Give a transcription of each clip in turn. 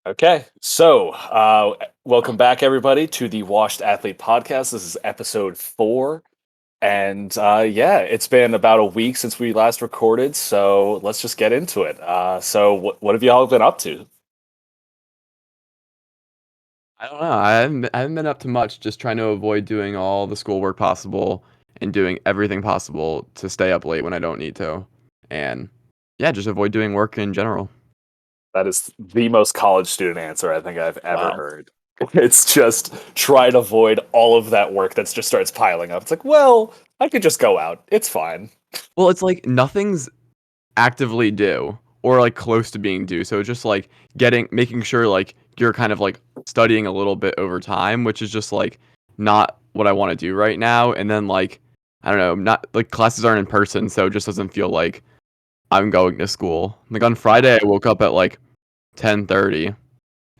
Okay, so welcome back, everybody, to the Washed Athlete Podcast. This is episode 4, and yeah, it's been about a week since we last recorded, so let's just get into it. So what have y'all been up to? I don't know. I haven't been up to much. Just trying to avoid doing all the schoolwork possible and doing everything possible to stay up late when I don't need to, and yeah, just avoid doing work in general. That is the most college student answer I think I've ever Wow. heard. It's just try to avoid all of that work that just starts piling up. It's like, well, I could just go out. It's fine. Well, it's like nothing's actively due or like close to being due, so it's just like making sure like you're kind of like studying a little bit over time, which is just like not what I want to do right now. And then like I don't know, not like classes aren't in person, so it just doesn't feel like I'm going to school. Like on Friday, I woke up at like 10:30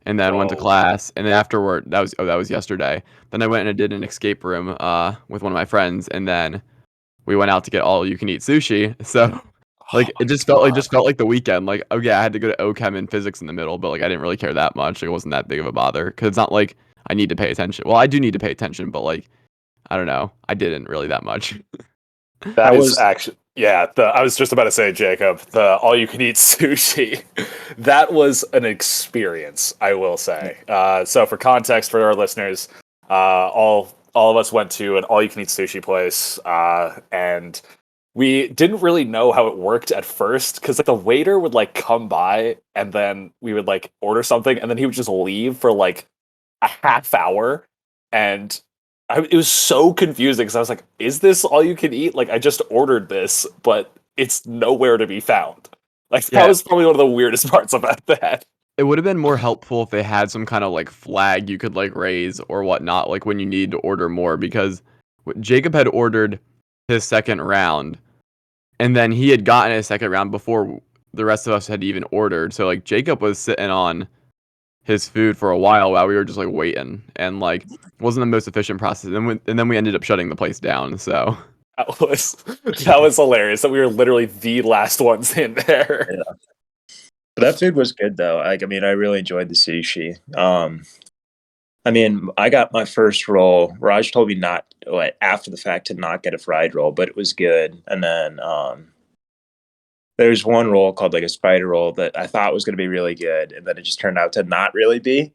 and then went to Whoa. class. And then afterward, that was yesterday. Then I went and I did an escape room with one of my friends, and then we went out to get all you can eat sushi. So Oh like it my just felt like the weekend. Like oh yeah, I had to go to OChem and physics in the middle, but like I didn't really care that much. Like, it wasn't that big of a bother because it's not like I need to pay attention. Well, I do need to pay attention, but like I don't know, I didn't really that much. That How is was actually, yeah. I was just about to say, Jacob, the all-you-can-eat sushi. That was an experience, I will say. So, for context for our listeners, all of us went to an all-you-can-eat sushi place, and we didn't really know how it worked at first because like the waiter would like come by, and then we would like order something, and then he would just leave for like a half hour, and it was so confusing because I was like, "Is this all you can eat?" Like, I just ordered this, but it's nowhere to be found. Like, that Yeah, was probably one of the weirdest parts about that. it would have been more helpful if they had some kind of like flag you could like raise or whatnot, like when you need to order more, because Jacob had ordered his second round, and then he had gotten his second round before the rest of us had even ordered. So like Jacob was sitting on his food for a while we were just like waiting, and like wasn't the most efficient process. And then we ended up shutting the place down. So That was that was hilarious. That we were literally the last ones in there. yeah. That food was good though. I really enjoyed the sushi. I got my first roll. Raj told me not like, after the fact to not get a fried roll, but it was good. And then there's one roll called like a spider roll that I thought was going to be really good, and then it just turned out to not really be.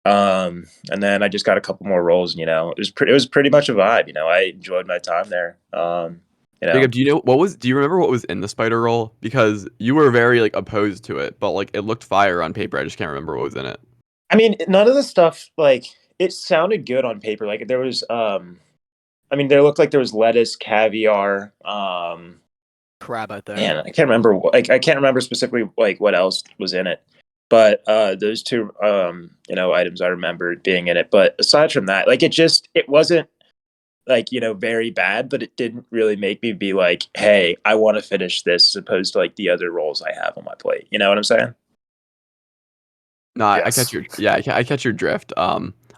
And then I just got a couple more rolls. It was pretty much a vibe. I enjoyed my time there. Jacob, do you remember what was in the spider roll? Because you were very like opposed to it, but like it looked fire on paper. I just can't remember what was in it. None of the stuff like it sounded good on paper. Like there was, there looked like there was lettuce, caviar. Crab out there. Man, I can't remember. Like I can't remember specifically like what else was in it. But those two, items I remember being in it. But aside from that, like it wasn't like very bad, but it didn't really make me be like, hey, I want to finish this, as opposed to like the other roles I have on my plate. You know what I'm saying? No, I catch Yes. your I catch your drift.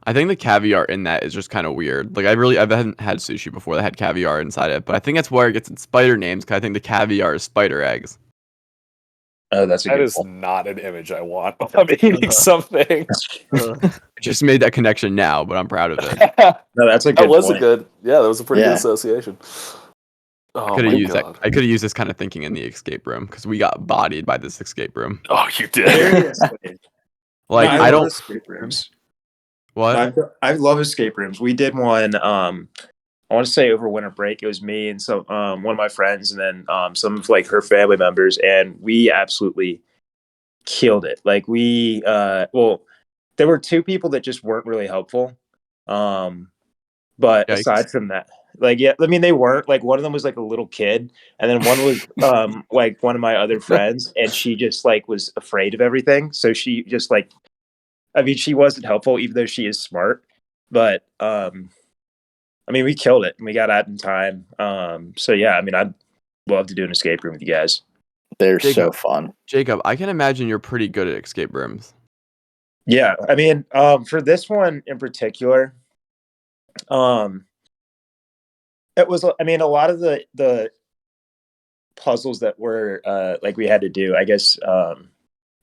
I think the caviar in that is just kind of weird. Like I haven't had sushi before that had caviar inside it, but I think that's where it gets its spider names. Because I think the caviar is spider eggs. Oh, that's a That good is point. not an image I want when I'm eating something. I just made that connection now, but I'm proud of it. That No, that's a good was a point. good, yeah, that was a pretty good Yeah. association. I Oh could have my used that. god. I could have used this kind of thinking in the escape room because we got bodied by this escape room. Oh, you did. Seriously. Like No, I I love don't. escape rooms. What? I love escape rooms. We did one. I want to say over winter break. It was me and some one of my friends, and then some of like her family members, and we absolutely killed it. Like there were two people that just weren't really helpful. But Yikes. aside from that, like yeah, they weren't like one of them was like a little kid, and then one was like one of my other friends, and she just like was afraid of everything. So she just like she wasn't helpful, even though she is smart. But we killed it and we got out in time. So yeah, I'd love to do an escape room with you guys. They're Jacob. so fun. Jacob, I can imagine you're pretty good at escape rooms. Yeah, for this one in particular, um, it was. A lot of the puzzles that were like we had to do. I guess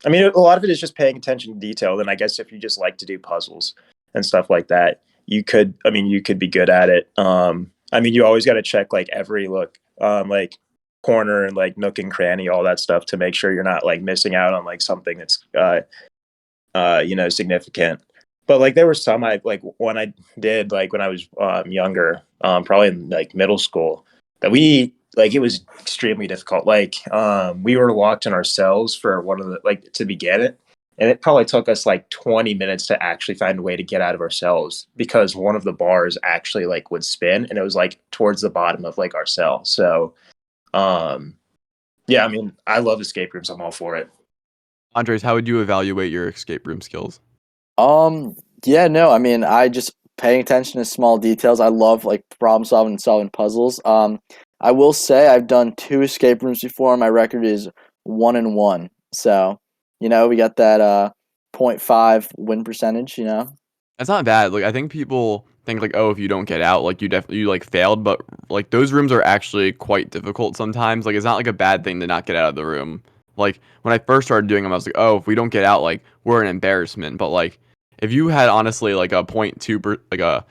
I mean, a lot of it is just paying attention to detail. Then I guess if you just like to do puzzles and stuff like that, you could. I mean, you could be good at it. I mean, you always got to check like every look, like corner and like nook and cranny, all that stuff to make sure you're not like missing out on like something that's significant. But like there were some I like when I did like when I was younger, probably in like middle school, that we like it was extremely difficult. Like we were locked in our cells for one of the like to begin it. And it probably took us like 20 minutes to actually find a way to get out of our cells because one of the bars actually like would spin and it was like towards the bottom of like our cell. So yeah, I mean, I love escape rooms. I'm all for it. Andres, how would you evaluate your escape room skills? Yeah, no, I mean, I just paying attention to small details. I love like problem solving and solving puzzles. I will say I've done 2 escape rooms before. My record is 1-1. So, we got that 0.5 win percentage, That's not bad. Like I think people think like, oh, if you don't get out, like you like failed, but like those rooms are actually quite difficult sometimes. Like it's not like a bad thing to not get out of the room. Like when I first started doing them, I was like, oh, if we don't get out, like we're an embarrassment. But like if you had honestly like a like a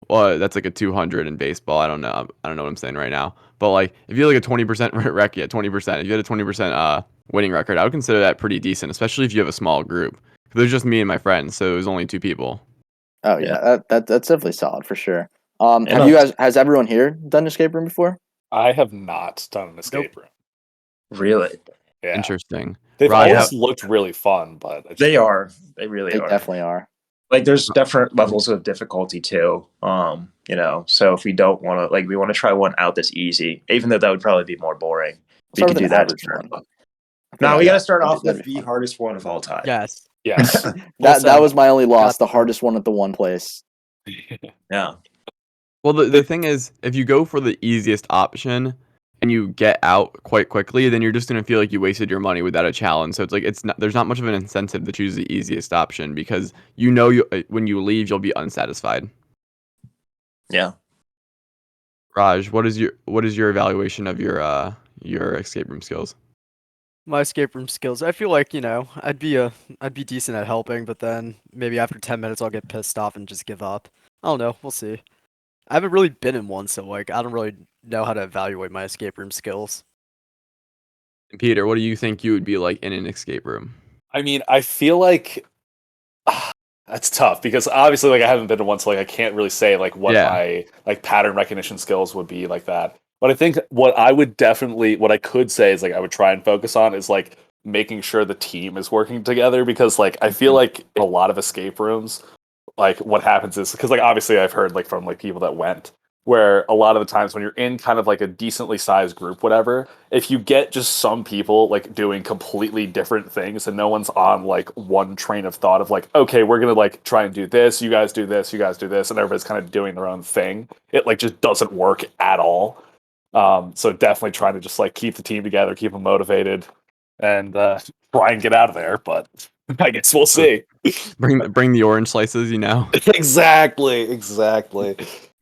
well, that's like a 200 in baseball. I don't know. I don't know what I'm saying right now. But like if you had like a 20% rec, yeah, 20%. If you had a 20% winning record, I would consider that pretty decent, especially if you have a small group. There's just me and my friends, so it was only 2 people. Oh yeah, that's definitely solid for sure. Has everyone here done escape room before? I have not done an escape room. Really? Yeah. Interesting. They've Ryan, always looked really fun, but They are. They really They are. definitely are. Like there's different levels of difficulty too. So if we don't want to we want to try one out that's easy, even though that would probably be more boring. We Start could with do an that. average one. No, we got to start off That'd with be the fun. hardest one of all time. Yes. yes. That was my only loss, Got the hardest one at the one place. Yeah. well, the thing is, if you go for the easiest option and you get out quite quickly, then you're just gonna feel like you wasted your money without a challenge. So it's like there's not much of an incentive to choose the easiest option because when you leave you'll be unsatisfied. Yeah. Raj, what is your evaluation of your escape room skills? My escape room skills. I feel like, I'd be decent at helping, but then maybe after 10 minutes I'll get pissed off and just give up. I don't know. We'll see. I haven't really been in one, so like I don't really know how to evaluate my escape room skills. And Peter, what do you think you would be like in an escape room? I mean, I feel like that's tough because obviously, like, I haven't been to one, so like, I can't really say like what my like pattern recognition skills would be like that. But I think what I could say is like I would try and focus on is like making sure the team is working together because like I feel like in a lot of escape rooms, like what happens is because like obviously I've heard like from like people that went where a lot of the times when you're in kind of like a decently sized group, whatever, if you get just some people like doing completely different things and no one's on like one train of thought of like, okay, we're gonna like try and do this, you guys do this, you guys do this, and everybody's kind of doing their own thing, it like just doesn't work at all. So definitely trying to just like keep the team together, keep them motivated, and try and get out of there. But I guess we'll see. Bring the orange slices, Exactly.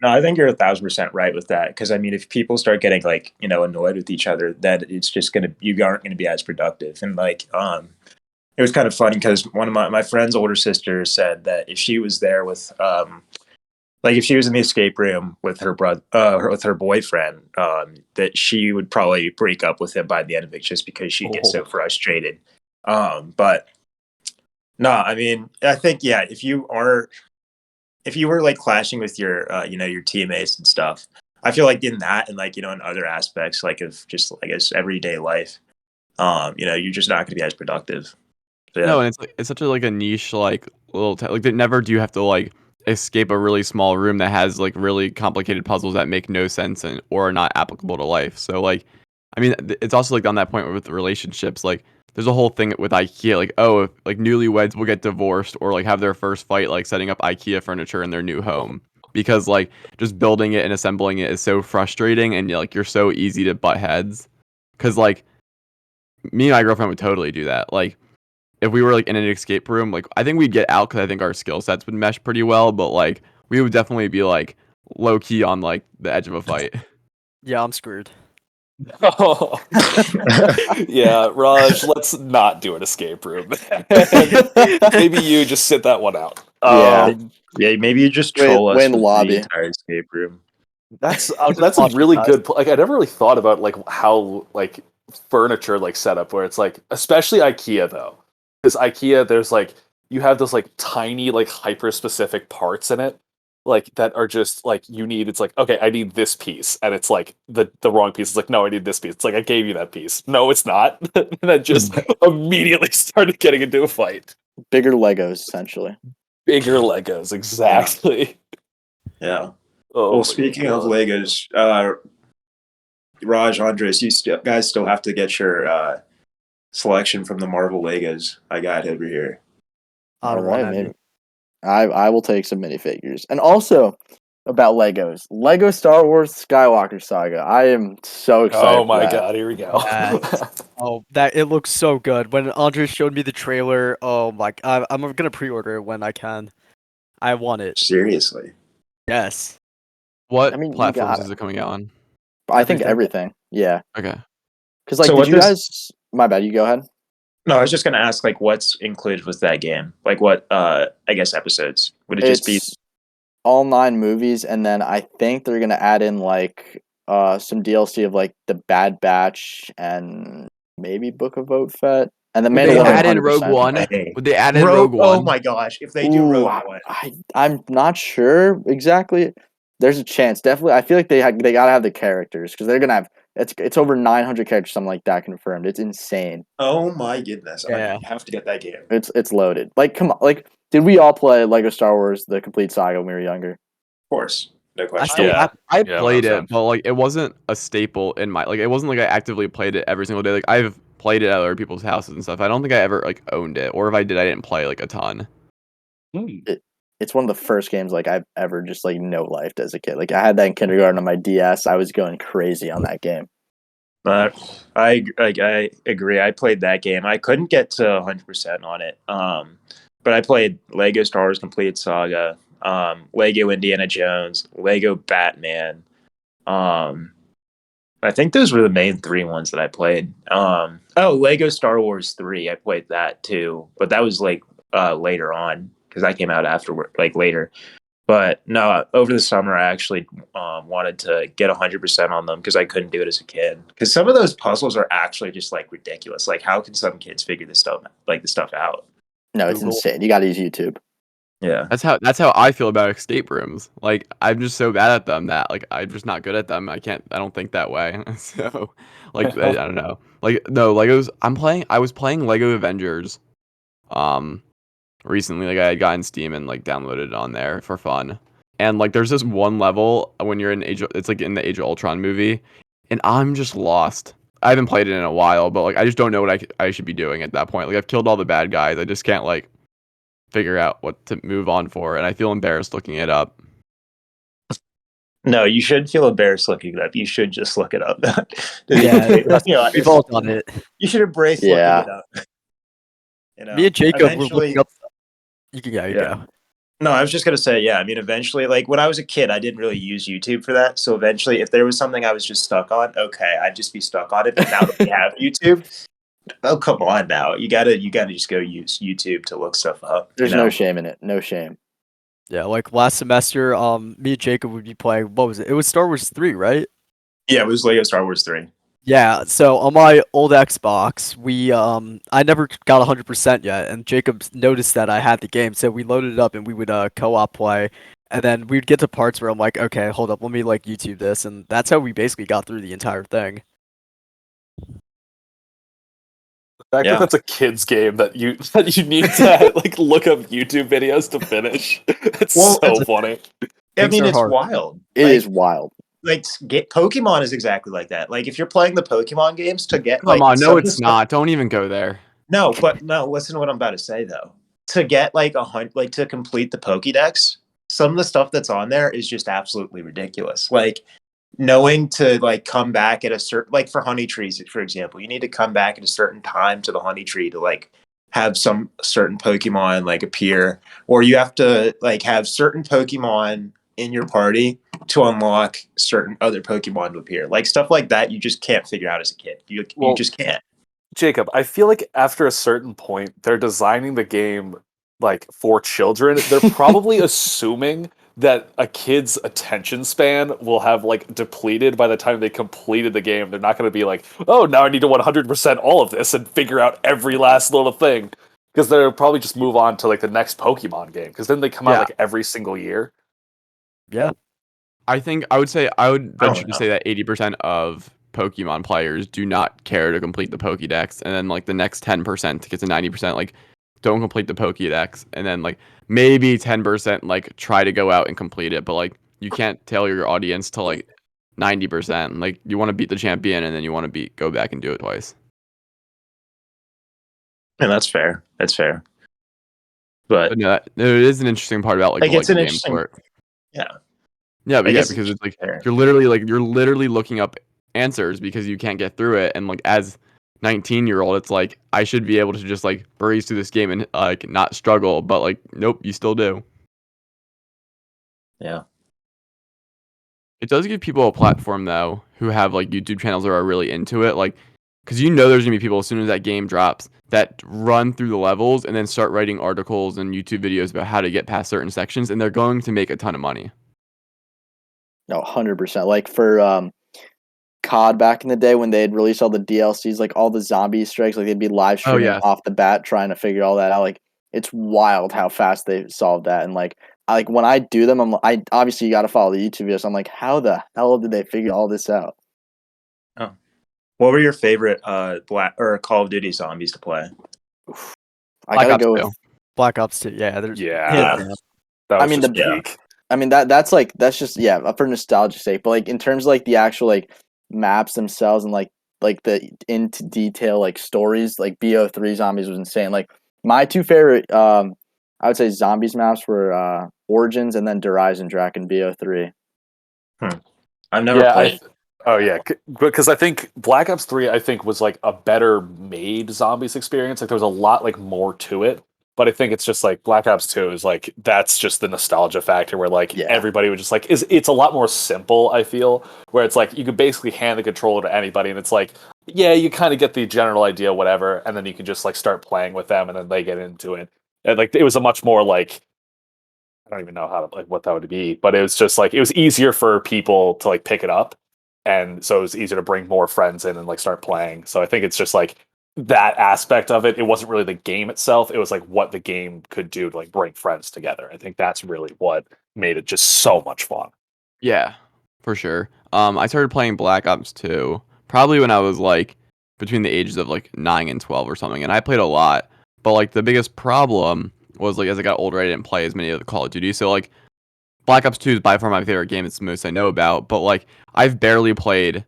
No, I think you're 1,000% right with that. Because I mean, if people start getting like annoyed with each other, then it's just you aren't gonna be as productive. And like, it was kind of funny because one of my friend's older sister said that if she was there with like if she was in the escape room with her brother, with her boyfriend, that she would probably break up with him by the end of it just because she'd get so frustrated. But no, I mean, I think if you were like clashing with your your teammates and stuff, I feel like in that and like in other aspects like of just I guess everyday life, you're just not going to be as productive. So, yeah. No, and it's such a like a niche like little like that never do you have to like escape a really small room that has like really complicated puzzles that make no sense or are not applicable to life. So like, I mean, it's also like on that point with relationships, like there's a whole thing with IKEA, like, oh, if, like newlyweds will get divorced or like have their first fight, like setting up IKEA furniture in their new home because like just building it and assembling it is so frustrating and like you're so easy to butt heads. Cause like me and my girlfriend would totally do that. Like if we were like in an escape room, like I think we'd get out because I think our skill sets would mesh pretty well, but like we would definitely be like low key on like the edge of a fight. Yeah, I'm screwed. Oh. Yeah, Raj, let's not do an escape room. Maybe you just sit that one out. Yeah. Yeah, maybe you just Wait- troll us wait in the with lobby. the entire escape room. That's I'll just that's a watch really you guys. good. Like I never really thought about like how like furniture like setup where it's like, especially IKEA though, because IKEA there's like you have those like tiny like hyper specific parts in it, like that are just like you need. It's like okay, I need this piece, and it's like the wrong piece. It's like no, I need this piece. It's like I gave you that piece. No, it's not. And then just immediately started getting into a fight. Bigger Legos, essentially. Bigger Legos, exactly. Yeah. Oh, Well, my speaking of God. Legos, Raj, Andres, you guys still have to get your selection from the Marvel Legos I got over here. I don't All want right, any. maybe. I will take some minifigures. And also about Legos. Lego Star Wars Skywalker Saga. I am so excited. Oh for my that. God, here we go. Oh, that it looks so good. When Andre showed me the trailer, oh my, I'm gonna pre-order it when I can. I want it. Seriously. Yes. What I mean, you platforms got is it. it coming out on? I think Everything. everything. Yeah. Okay. Because like, So did what you does- guys? My bad. You go ahead. No, I was just gonna ask like what's included with that game? Like what I guess episodes? Would it just be It's all 9 movies, and then I think they're gonna add in like some DLC of like the Bad Batch and maybe Book of Boba Fett and the Would they Mandalorian. add in Rogue 100%. One? Hey. Would they add in Rogue One? Oh my gosh, if they do Ooh, Rogue One. I'm not sure exactly. There's a chance. Definitely, I feel like they gotta have the characters because they're gonna have it's over 900 characters, something like that confirmed. It's insane. Oh my goodness. Yeah. I have to get that game. Of It's loaded. Like, come on. Like, did we all play Lego Star Wars: The Complete Saga when we were younger? course. No I question. still Yeah. I Yeah, played 100%. it, but like it wasn't a staple in my like it wasn't like I actively played it every single day. Like I've played it at other people's houses and stuff. I don't think I ever like owned it, or if I did, I didn't play like a ton. It's one of the first games like I've ever just like no lifed as a kid. Like I had that in kindergarten on my DS. I was going crazy on that game. I agree. I played that game. I couldn't get to 100% on it. But I played Lego Star Wars Complete Saga, Lego Indiana Jones, Lego Batman. I think those were the main 3 ones that I played. Lego Star Wars 3. I played that too, but that was like later on because that came out afterward, like later. But no, over the summer I actually wanted to get 100% on them because I couldn't do it as a kid. Because some of those puzzles are actually just like ridiculous. Like, how can some kids figure this stuff out? No, it's Google. insane. You got to use YouTube. Yeah. That's how I feel about escape rooms. Like I'm just so bad at them that like I'm just not good at them. I don't think that way. So like I don't know. Like no Legos. I was playing Lego Avengers, recently. Like I had gotten Steam and like downloaded it on there for fun. And like there's this one level when you're in it's like in the Age of Ultron movie, and I'm just lost. I haven't played it in a while, but like I just don't know what I should be doing at that point. Like I've killed all the bad guys. I just can't like figure out what to move on for, and I feel embarrassed looking it up. No, you should feel embarrassed looking it up. You should just look it up. Yeah, we've all done it. You should embrace Yeah. looking it up. You know, Me and Jacob were eventually- looking up. You can go. You Yeah. go. No, I was just gonna say, yeah. I mean, eventually, like when I was a kid, I didn't really use YouTube for that. So eventually, if there was something I was just stuck on, okay, I'd just be stuck on it. But now that we have YouTube, oh come on, now you gotta just go use YouTube to look stuff up. There's you know? no shame in it. No shame. Yeah, like last semester, me and Jacob would be playing. What was it? It was Star Wars 3, right? Yeah, it was Lego Star Wars 3. Yeah, so on my old Xbox, we I never got 100% yet, and Jacob noticed that I had the game, so we loaded it up and we would co-op play, and then we'd get to parts where I'm like, okay, hold up, let me like YouTube this, and that's how we basically got through the entire thing. The fact Yeah. that that's a kid's game that you need to like look up YouTube videos to finish. It's Well, so it's- funny. I Things mean, are it's hard. wild. It Like, is wild. like Pokemon is exactly like that. Like if you're playing the Pokemon games to get Come like on, some no, of the it's stuff- not. Don't even go there. No, but no, listen to what I'm about to say though. To get like like to complete the Pokédex, some of the stuff that's on there is just absolutely ridiculous. Like knowing to like come back at a certain, like for honey trees, for example, you need to come back at a certain time to the honey tree to like have some certain Pokemon like appear, or you have to like have certain Pokemon in your party to unlock certain other Pokemon to appear. Like stuff like that, you just can't figure out as a kid. You Well, just can't. Jacob, I feel like after a certain point, they're designing the game like for children. They're probably assuming that a kid's attention span will have like depleted by the time they completed the game. They're not going to be like, oh, now I need to 100% all of this and figure out every last little thing. Because they'll probably just move on to like the next Pokemon game. Because then they come out Yeah. like every single year. Yeah. I would venture to know. say that 80% of Pokemon players do not care to complete the Pokédex, and then like the next 10% to get to 90% like don't complete the Pokédex, and then like maybe 10% like try to go out and complete it, but like you can't tell your audience to like 90%. Like you want to beat the champion, and then you want to go back and do it twice. And that's fair. That's fair. But But no, it is an interesting part about Like, the, it's the an game interesting- for it. yeah. Yeah, but I yeah, guess because it's like fair. you're literally looking up answers because you can't get through it, and like as 19-year-old, it's like I should be able to just like breeze through this game and like not struggle, but like nope, you still do. Yeah. It does give people a platform though who have like YouTube channels that are really into it, like because you know there's gonna be people as soon as that game drops that run through the levels and then start writing articles and YouTube videos about how to get past certain sections, and they're going to make a ton of money. No, 100%. Like for COD back in the day when they'd release all the DLCs, like all the zombie strikes, like they'd be live streaming yeah. off the bat trying to figure all that out. Like it's wild how fast they solved that. And like when I do them, I obviously you got to follow the YouTube videos. I'm like, how the hell did they figure all this out? What were your favorite Black or Call of Duty zombies to play? I Black gotta Ops go 2. with. Black Ops 2. Yeah. There's Yeah. hands down. That was I mean, just the- peak. I mean that's just for nostalgia's sake. But like in terms of like the actual like maps themselves and like the into detail like stories, like BO3 zombies was insane. Like my two favorite I would say zombies maps were Origins and then Derision Drac and BO3. I've never Yeah, played. because I think Black Ops 3 I think was like a better made zombies experience. Like there was a lot like more to it, but I think it's just like Black Ops 2 is like that's just the nostalgia factor where like Yeah. everybody would just like it's a lot more simple, I feel, where it's like you could basically hand the controller to anybody and it's like yeah, you kind of get the general idea whatever, and then you can just like start playing with them and then they get into it. And like it was a much more like I don't even know how to like what that would be, but it was just like it was easier for people to like pick it up, and so it was easier to bring more friends in and like start playing. So I think it's just like that aspect of it. It wasn't really the game itself; it was like what the game could do to like bring friends together. I think that's really what made it just so much fun. Yeah, for sure. I started playing Black Ops 2 probably when I was like between the ages of like 9 and 12 or something, and I played a lot. But like the biggest problem was like as I got older, I didn't play as many of the Call of Duty. So like Black Ops 2 is by far my favorite game. It's the most I know about. But like I've barely played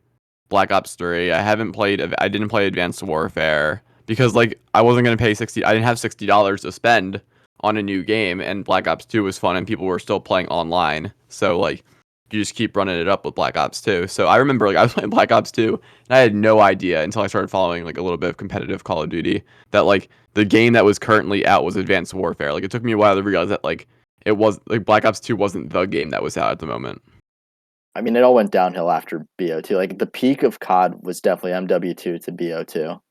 Black Ops 3. I didn't play Advanced Warfare because like I wasn't gonna pay I didn't have $60 to spend on a new game, and Black Ops 2 was fun and people were still playing online. So like you just keep running it up with Black Ops 2. So I remember like I was playing Black Ops 2 and I had no idea until I started following like a little bit of competitive Call of Duty that like the game that was currently out was Advanced Warfare. Like it took me a while to realize that like it was like Black Ops 2 wasn't the game that was out at the moment. I mean, it all went downhill after BO2. Like the peak of COD was definitely MW2 to BO2.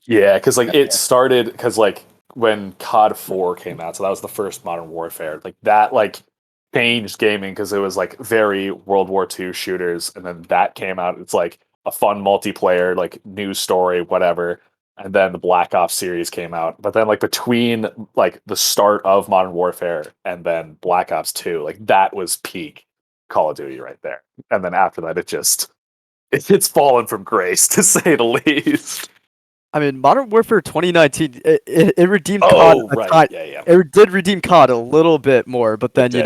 Yeah, because like it started because like when COD 4 came out, so that was the first Modern Warfare. Like that like changed gaming because it was like very World War II shooters, and then that came out. It's like a fun multiplayer, like news story, whatever. And then the Black Ops series came out. But then like between like the start of Modern Warfare and then Black Ops 2, like that was peak Call of Duty right there. And then after that it's fallen from grace to say the least. I mean, Modern Warfare 2019, it redeemed Oh, COD. right. Yeah. It did redeem COD a little bit more, but then, did.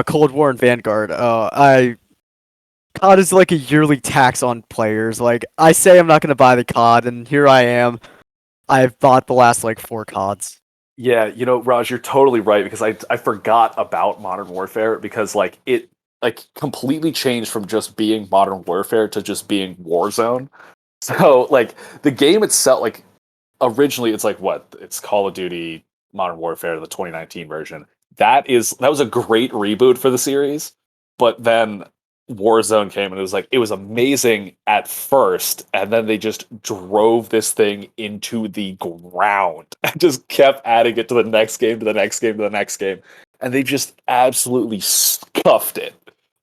Cold War and Vanguard. COD is like a yearly tax on players. Like, I say I'm not going to buy the COD, and here I am. I've bought the last, like, 4 CODs. Yeah, Raj, you're totally right because I forgot about Modern Warfare because like it like completely changed from just being Modern Warfare to just being Warzone. So like the game itself, like originally it's like it's Call of Duty Modern Warfare, the 2019 version. That was a great reboot for the series. but then Warzone came and it was amazing at first, and then they just drove this thing into the ground and just kept adding it to the next game, to the next game, to the next game, and they just absolutely scuffed it.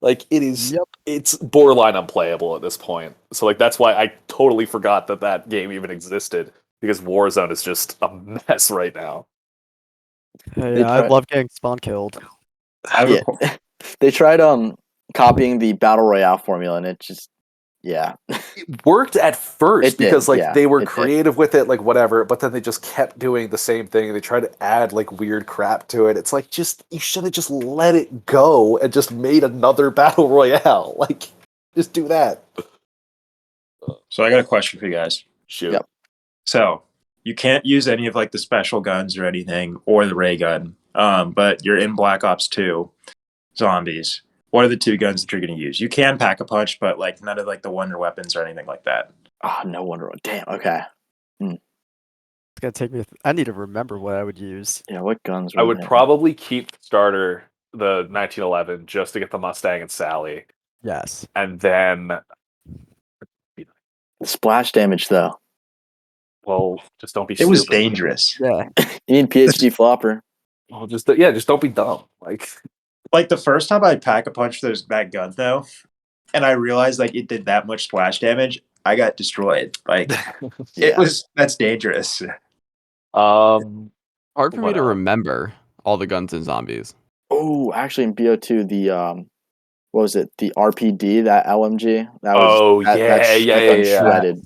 Like Yep. it's borderline unplayable at this point. So like that's why I totally forgot that game even existed, because Warzone is just a mess right now. Yeah, I love getting spawn killed. I have a qu- They tried copying the battle royale formula, and it just It worked at first It did, because like yeah, they were it did. creative with it, like whatever, but then they just kept doing the same thing. They tried to add like weird crap to it. It's like, just you should have just let it go and just made another battle royale. Like, just do that. So I got a question for you guys. Shoot. Yep. So you can't use any of like the special guns or anything, or the ray gun. But you're in Black Ops 2 zombies. What are the two guns that you're going to use? You can pack a punch, but like none of like the wonder weapons or anything like that. no wonder. Damn. Okay. It's gonna take me. I need to remember what I would use. Yeah. What guns? I were would there? probably keep starter the 1911 just to get the Mustang and Sally, Yes. and then Splash damage though. well, just don't be. It was stupid. dangerous. Yeah. You need PhD flopper. Well, just don't be dumb. Like, Like the first time I pack a punch that gun though, and I realized like it did that much splash damage, I got destroyed. Like Yeah. that's dangerous. um, Hard for me What to else? remember all the guns in zombies. Oh, actually, in BO2, the what was it? The RPD, that LMG. That was Oh, that yeah, gun shredded.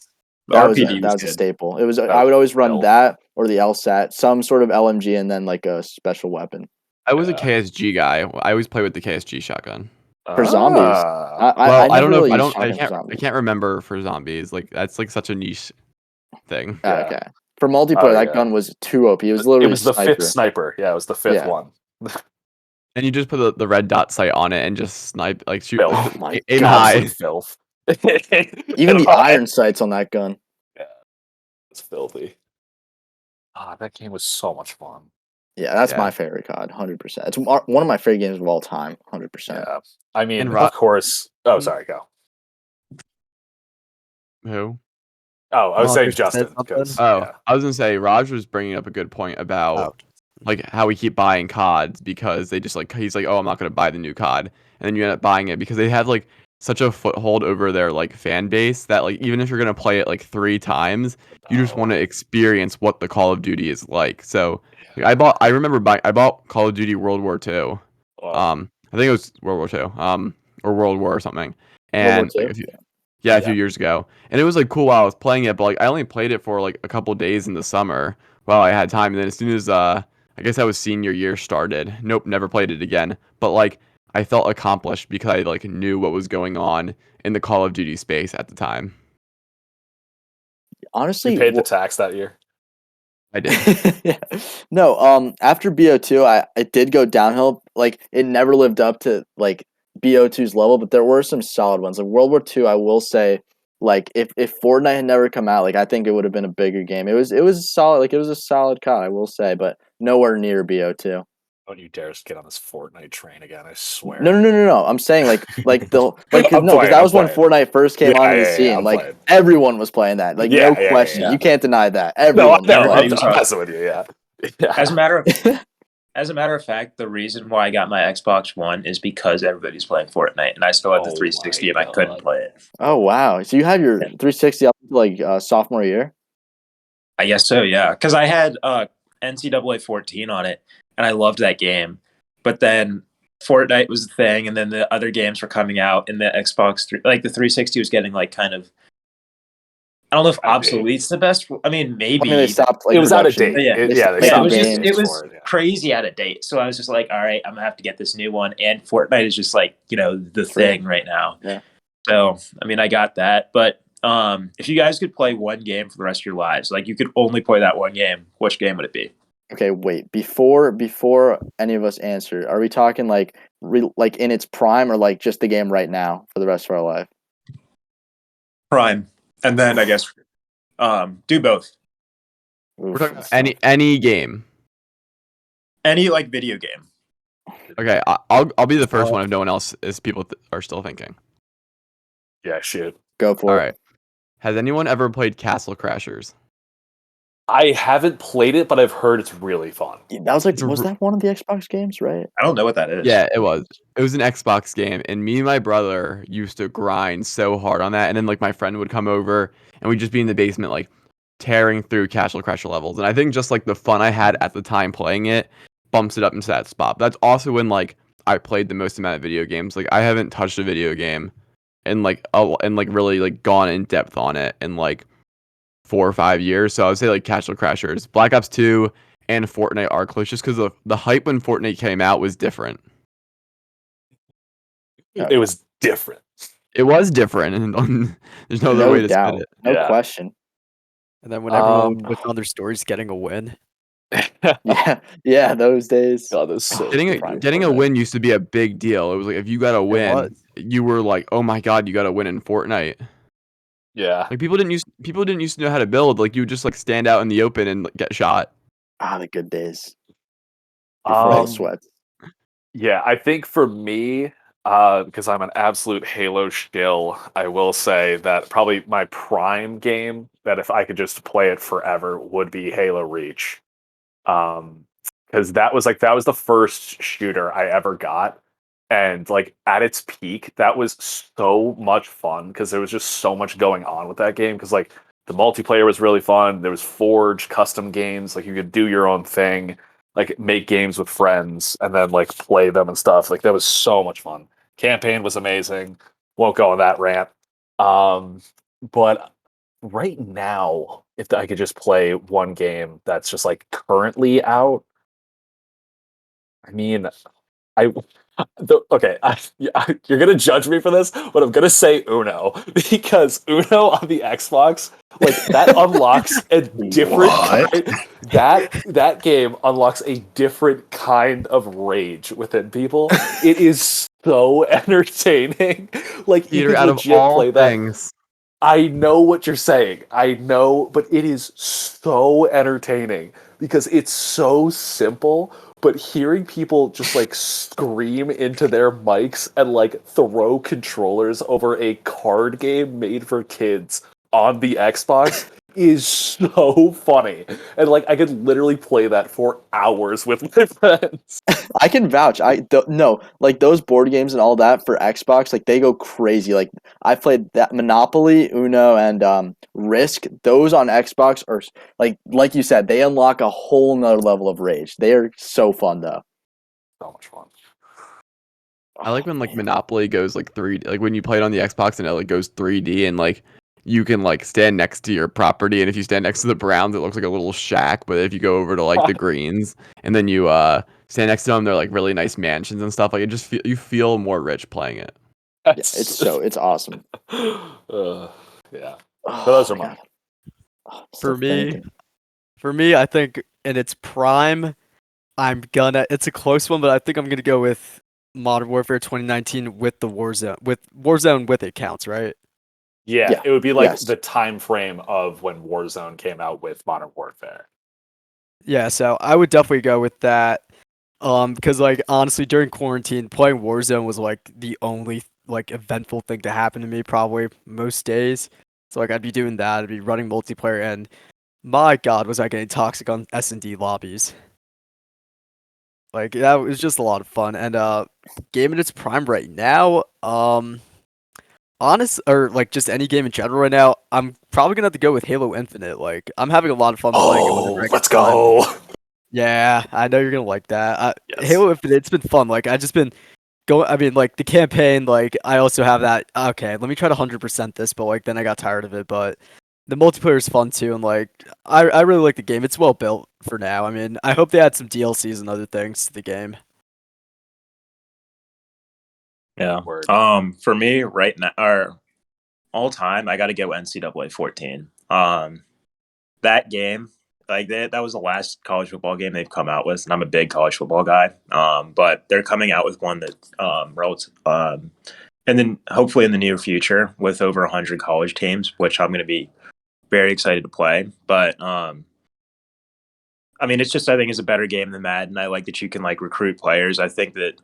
The That was a RPD staple. good. Staple. It was. That I was would always run filth. that or the LSAT, some sort of LMG, and then like a special weapon I was a Yeah. KSG guy. I always play with the KSG shotgun. for zombies. Ah. Well, I never don't know. really I used don't. I shotgun for can't. I zombies. can't remember for zombies. Like that's like such a niche thing. Ah, Yeah. okay. For multiplayer, Oh, that yeah. gun was too OP. It was It literally was the a sniper. fifth sniper. Yeah, it was the fifth Yeah. one. And you just put the red dot sight on it and just snipe, like shoot, Filth. Oh my aim God. high. Absolute filth. Even the iron sights on that gun. It's filthy. Ah, that game was so much fun. Yeah, that's Yeah. my favorite COD, 100%. It's one of my favorite games of all time, 100%. Yeah. I mean, And of course. Oh, sorry, go. Who? Oh, I was Well, saying there's Justin. something. 'Cause, Oh, yeah. I was gonna say Raj was bringing up a good point about Oh. like how we keep buying CODs because they just like he's like, oh, I'm not gonna buy the new COD, and then you end up buying it because they have like such a foothold over their like fan base that like even if you're gonna play it like 3 times, you just want to experience what the Call of Duty is like. So like, I remember I bought Call of Duty World War II. Well, I think it was World War II, or World War or something, World War and II? like, a few years ago, and it was like cool while I was playing it, but like I only played it for like a couple days in the summer while I had time, and then as soon as I guess that was senior year started, nope, never played it again. But like I felt accomplished because I like knew what was going on in the Call of Duty space at the time. Honestly, you paid the tax that year. I did. Yeah. No, after BO2, it did go downhill. Like it never lived up to like BO2's level, but there were some solid ones. Like World War II, I will say, like if Fortnite had never come out, like I think it would have been a bigger game. It was solid, like it was a solid COD, I will say, but nowhere near BO2. Don't you dare get on this Fortnite train again, I swear. No. I'm saying like the like I'm no, because that playing, was when I'm playing. Fortnite first came Yeah, onto the yeah, scene. I'm like playing. everyone was playing that. Like Yeah, no yeah, question. yeah. You can't deny that. No, Everyone was no, playing everybody I'm was it. on- messing with you, yeah. Yeah. As a matter of fact, the reason why I got my Xbox One is because everybody's playing Fortnite, and I still have the Oh 360, my and I couldn't God. play it. Oh wow! So you had your 360 up to like sophomore year? I guess so, yeah. Because I had NCAA 14 on it, and I loved that game. But then Fortnite was the thing, and then the other games were coming out, and the Xbox, like the 360 was getting like kind of, I don't know if I mean- obsolete's the best. I mean, maybe. I mean, they stopped. Like, It was out of production. date. Yeah. They Yeah, it stopped was making just games it was for it, yeah. crazy out of date. So I was just like, all right, I'm gonna have to get this new one. And Fortnite is just like, the thing right now. Yeah. So I mean, I got that. But if you guys could play one game for the rest of your lives, like you could only play that one game, which game would it be? Okay, wait. Before any of us answer, are we talking like like in its prime or like just the game right now for the rest of our life? Prime. And then I guess do both. We're Oof, talking about that's any game. Any like video game. Okay, I'll be the first one if no one else is. People are still thinking. Yeah, shoot. Go for All it. right. Has anyone ever played Castle Crashers? I haven't played it, but I've heard it's really fun. That was like, It's a was r- that one of the Xbox games, right? I don't know what that is. Yeah, it was. It was an Xbox game, and me and my brother used to grind so hard on that. And then like my friend would come over, and we'd just be in the basement like tearing through Castle Crasher levels. And I think just like the fun I had at the time playing it bumps it up into that spot. But that's also when like I played the most amount of video games. Like I haven't touched a video game and like really like gone in depth on it in like 4 or 5 years. So I would say like Castle Crashers, Black Ops 2, and Fortnite are close just because the hype when Fortnite came out was different. Oh, It was different. It was different, and there's no other way to doubt. spin it. No Yeah. question. And then when everyone Um, would put on their stories getting a win. Yeah, those days. God, that's so Getting Prime a Fortnite. win used to be a big deal. It was like if you got a win, was. you were like, "Oh my god, you got a win in Fortnite." yeah. Like people didn't used to know how to build. Like you would just like stand out in the open and like, get shot. Ah, the good days. Before all Um, the sweat. Yeah, I think for me, because I'm an absolute Halo shill, I will say that probably my prime game that if I could just play it forever would be Halo Reach. Because that was the first shooter I ever got. And like at its peak, that was so much fun because there was just so much going on with that game. Because like the multiplayer was really fun. There was Forge custom games, like you could do your own thing, like make games with friends and then like play them and stuff. Like that was so much fun. Campaign was amazing. Won't go on that rant. But right now, if I could just play one game that's just like currently out, I mean, I okay. You're gonna judge me for this, but I'm gonna say Uno because Uno on the Xbox, like that unlocks a different What? that game unlocks a different kind of rage within people. It is so entertaining. Like you Peter, could out of legit all play that. things, I know what you're saying. I know, but it is so entertaining because it's so simple. But hearing people just like scream into their mics and like throw controllers over a card game made for kids on the Xbox is so funny. And like I could literally play that for hours with my friends. I can vouch. No, like those board games and all that for Xbox, like they go crazy. Like I played that Monopoly, Uno, and Risk. Those on Xbox are like you said, they unlock a whole nother level of rage. They are so fun though. So much fun. I like when like man. Monopoly goes like 3D. Like when you play it on the Xbox and it like goes 3D and like you can like stand next to your property, and if you stand next to the Browns, it looks like a little shack. But if you go over to like the Greens and then you stand next to them, they're like really nice mansions and stuff. Like it just you feel more rich playing it. Yeah, it's awesome. Yeah. Oh, those are my mine. God. Oh, I'm For still me, thinking. I think in its prime, it's a close one, but I think I'm gonna go with Modern Warfare 2019 with the Warzone with it counts, right? Yeah, Yeah, it would be like yes. the time frame of when Warzone came out with Modern Warfare. Yeah, so I would definitely go with that. Because like honestly, during quarantine, playing Warzone was like the only like eventful thing to happen to me probably most days. So like I'd be doing that, I'd be running multiplayer, and my God, was I getting toxic on S&D lobbies. Like that was just a lot of fun. And game in its prime right now, honest or like just any game in general right now, I'm probably gonna have to go with Halo Infinite. Like I'm having a lot of fun playing it whenever I get Let's time. go. Yeah, I know you're gonna like that. Yes. Halo Infinite, it's been fun. Like I just been going. I mean, like the campaign. Like I also have that. Okay, let me try to 100% this, but like then I got tired of it. But the multiplayer is fun too, and like I really like the game. It's well built for now. I mean, I hope they add some DLCs and other things to the game. Yeah. Word. For me, right now, or all time, I got to go NCAA 14. That game, like that was the last college football game they've come out with, and I'm a big college football guy. But they're coming out with one that and then hopefully in the near future with over 100 college teams, which I'm going to be very excited to play. But I mean, it's just I think it's a better game than Madden. I like that you can like recruit players. I think that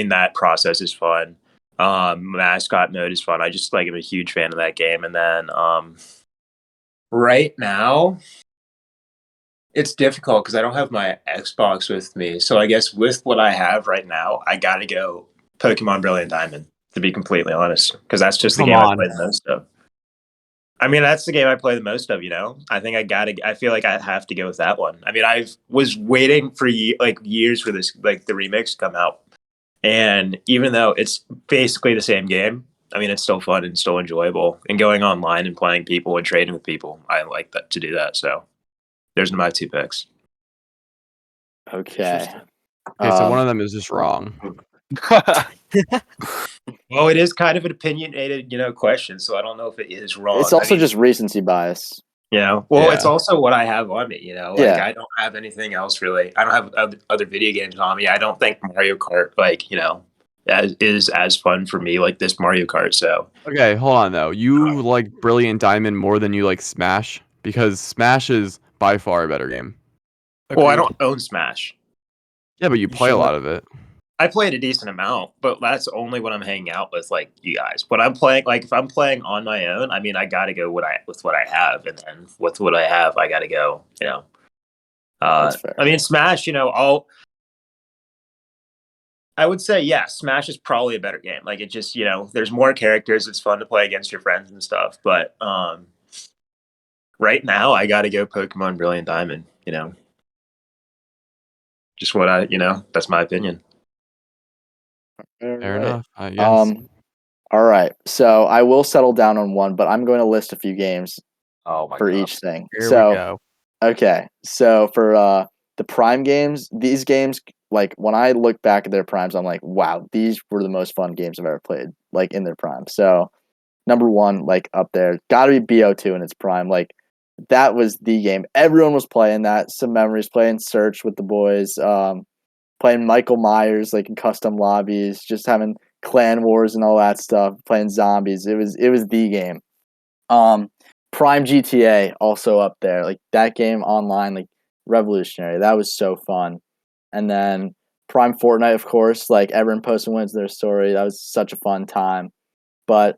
that process is fun. Mascot mode is fun. I just like I'm a huge fan of that game. And then right now it's difficult because I don't have my Xbox with me. So I guess with what I have right now, I gotta go Pokemon Brilliant Diamond, to be completely honest. Because that's just the Come game I on. play the most of. I mean, that's the game I play the most of, I think I feel like I have to go with that one. I mean, I was waiting for years for this, like the remix to come out. And even though it's basically the same game, I mean, it's still fun and still enjoyable. And going online and playing people and trading with people, I like that to do that. So there's my 2 picks. Okay. Okay, so one of them is just wrong. Well, it is kind of an opinionated, question, so I don't know if it is wrong. It's also just recency bias. Well, Yeah. it's also what I have on me, Like, Yeah. I don't have anything else really. I don't have other video games on me. I don't think Mario Kart, is as fun for me like this Mario Kart. So Okay, hold on though. You like Brilliant Diamond more than you like Smash? Because Smash is by far a better game. well, I Agreed. don't own Smash. Yeah, but you play a should. lot of it. I played a decent amount, but that's only when I'm hanging out with like you guys. When I'm playing, like if I'm playing on my own, I mean, I got to go with what I have, and then with what I have, I got to go. That's fair. I mean, Smash. I would say, yeah, Smash is probably a better game. Like it just, there's more characters. It's fun to play against your friends and stuff. But right now, I got to go Pokemon Brilliant Diamond. Just what that's my opinion. Fair enough, I guess. All right. So I will settle down on one, but I'm going to list a few games Oh my for god. each thing. Here So we go. okay. So for the Prime games, these games, like when I look back at their primes, I'm like, wow, these were the most fun games I've ever played, like in their prime. So number one, like up there, gotta be BO2 in its prime. Like that was the game. Everyone was playing that. Some memories playing Search with the boys, playing Michael Myers like in custom lobbies, just having clan wars and all that stuff, playing zombies. It was the game. Prime GTA also up there. Like that game online, like revolutionary. That was so fun. And then Prime Fortnite, of course, like everyone posting wins their story. That was such a fun time. But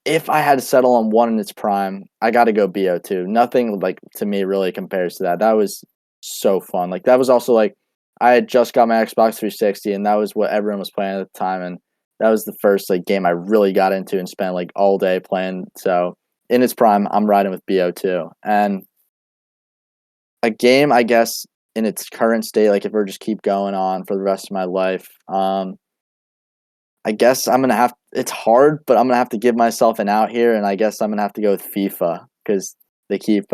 if I had to settle on one in its prime, I got to go BO2. Nothing like to me really compares to that. That was so fun. Like that was also like I had just got my Xbox 360 and that was what everyone was playing at the time, and that was the first like game I really got into and spent like all day playing. So in its prime, I'm riding with BO2. And a game, I guess, in its current state, like if we're just keep going on for the rest of my life, I guess I'm gonna have. It's hard, but I'm gonna have to give myself an out here, and I guess I'm gonna have to go with FIFA because they keep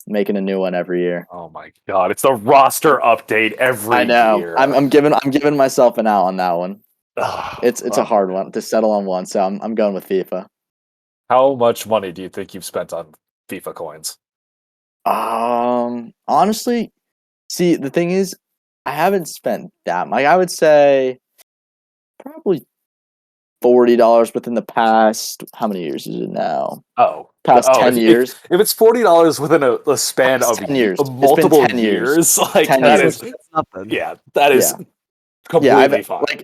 making a new one every year. Oh my god. It's the roster update every I know. year. I'm giving myself an out on that one. Ugh, It's a fuck. hard one to settle on one, so I'm going with FIFA. How much money do you think you've spent on FIFA coins? Honestly, see, the thing is, I haven't spent that much. I would say probably $40 within the past. How many years is it now? Oh. Past 10 years. If it's $40 within a span Past of 10 years. of It's been multiple 10 years. years, like 10 that years. is It's nothing. yeah, that is Yeah. completely Yeah, fine.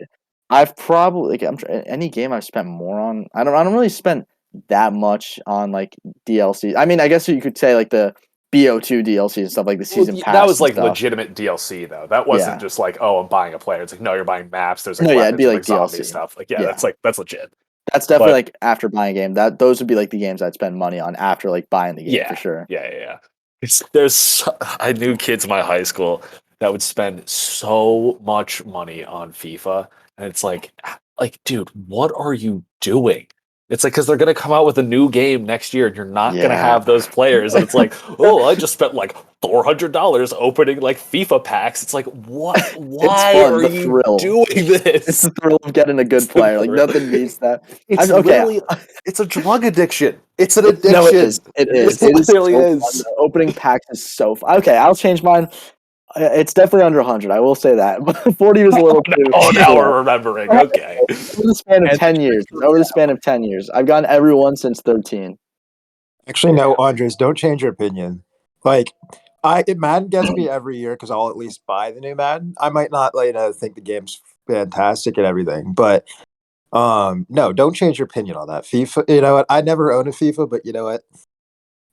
I've probably any game I've spent more on. I don't really spend that much on like DLC. I mean, I guess you could say like the BO2 DLC and stuff like the season pass. That was and like stuff. legitimate DLC though. That wasn't Yeah. just like, oh, I'm buying a player. It's like, no, you're buying maps. There's like No, yeah, weapons, it'd be there's, like zombie DLC. stuff. Like, yeah, Yeah. that's legit. That's definitely But- like after buying a game. Those would be like the games I'd spend money on after like buying the game for sure. Yeah. I knew kids in my high school that would spend so much money on FIFA, and it's like, dude, what are you doing? It's like because they're gonna come out with a new game next year, and you're not gonna Yeah. have those players. And it's like, oh, I just spent like $400 opening like FIFA packs. It's like, what? Why fun, are the you thrill. doing this? It's the thrill of getting a good It's the player. Like thrill. nothing beats that. It's okay. literally, it's a drug addiction. It's an addiction. No, it is. It is. It It is. really so is. fun, though. Opening packs is so fun. Okay, I'll change mine. It's definitely under 100. I will say that. 40 was a little too. Oh, now too low. we're remembering. Okay. Over the span of 10 years. Over the span of 10 years. I've gotten everyone since 13. Actually, no, Andres, don't change your opinion. Like, Madden gets me every year because I'll at least buy the new Madden. I might not, think the game's fantastic and everything, but no, don't change your opinion on that. FIFA, you know what? I never own a FIFA, but you know what?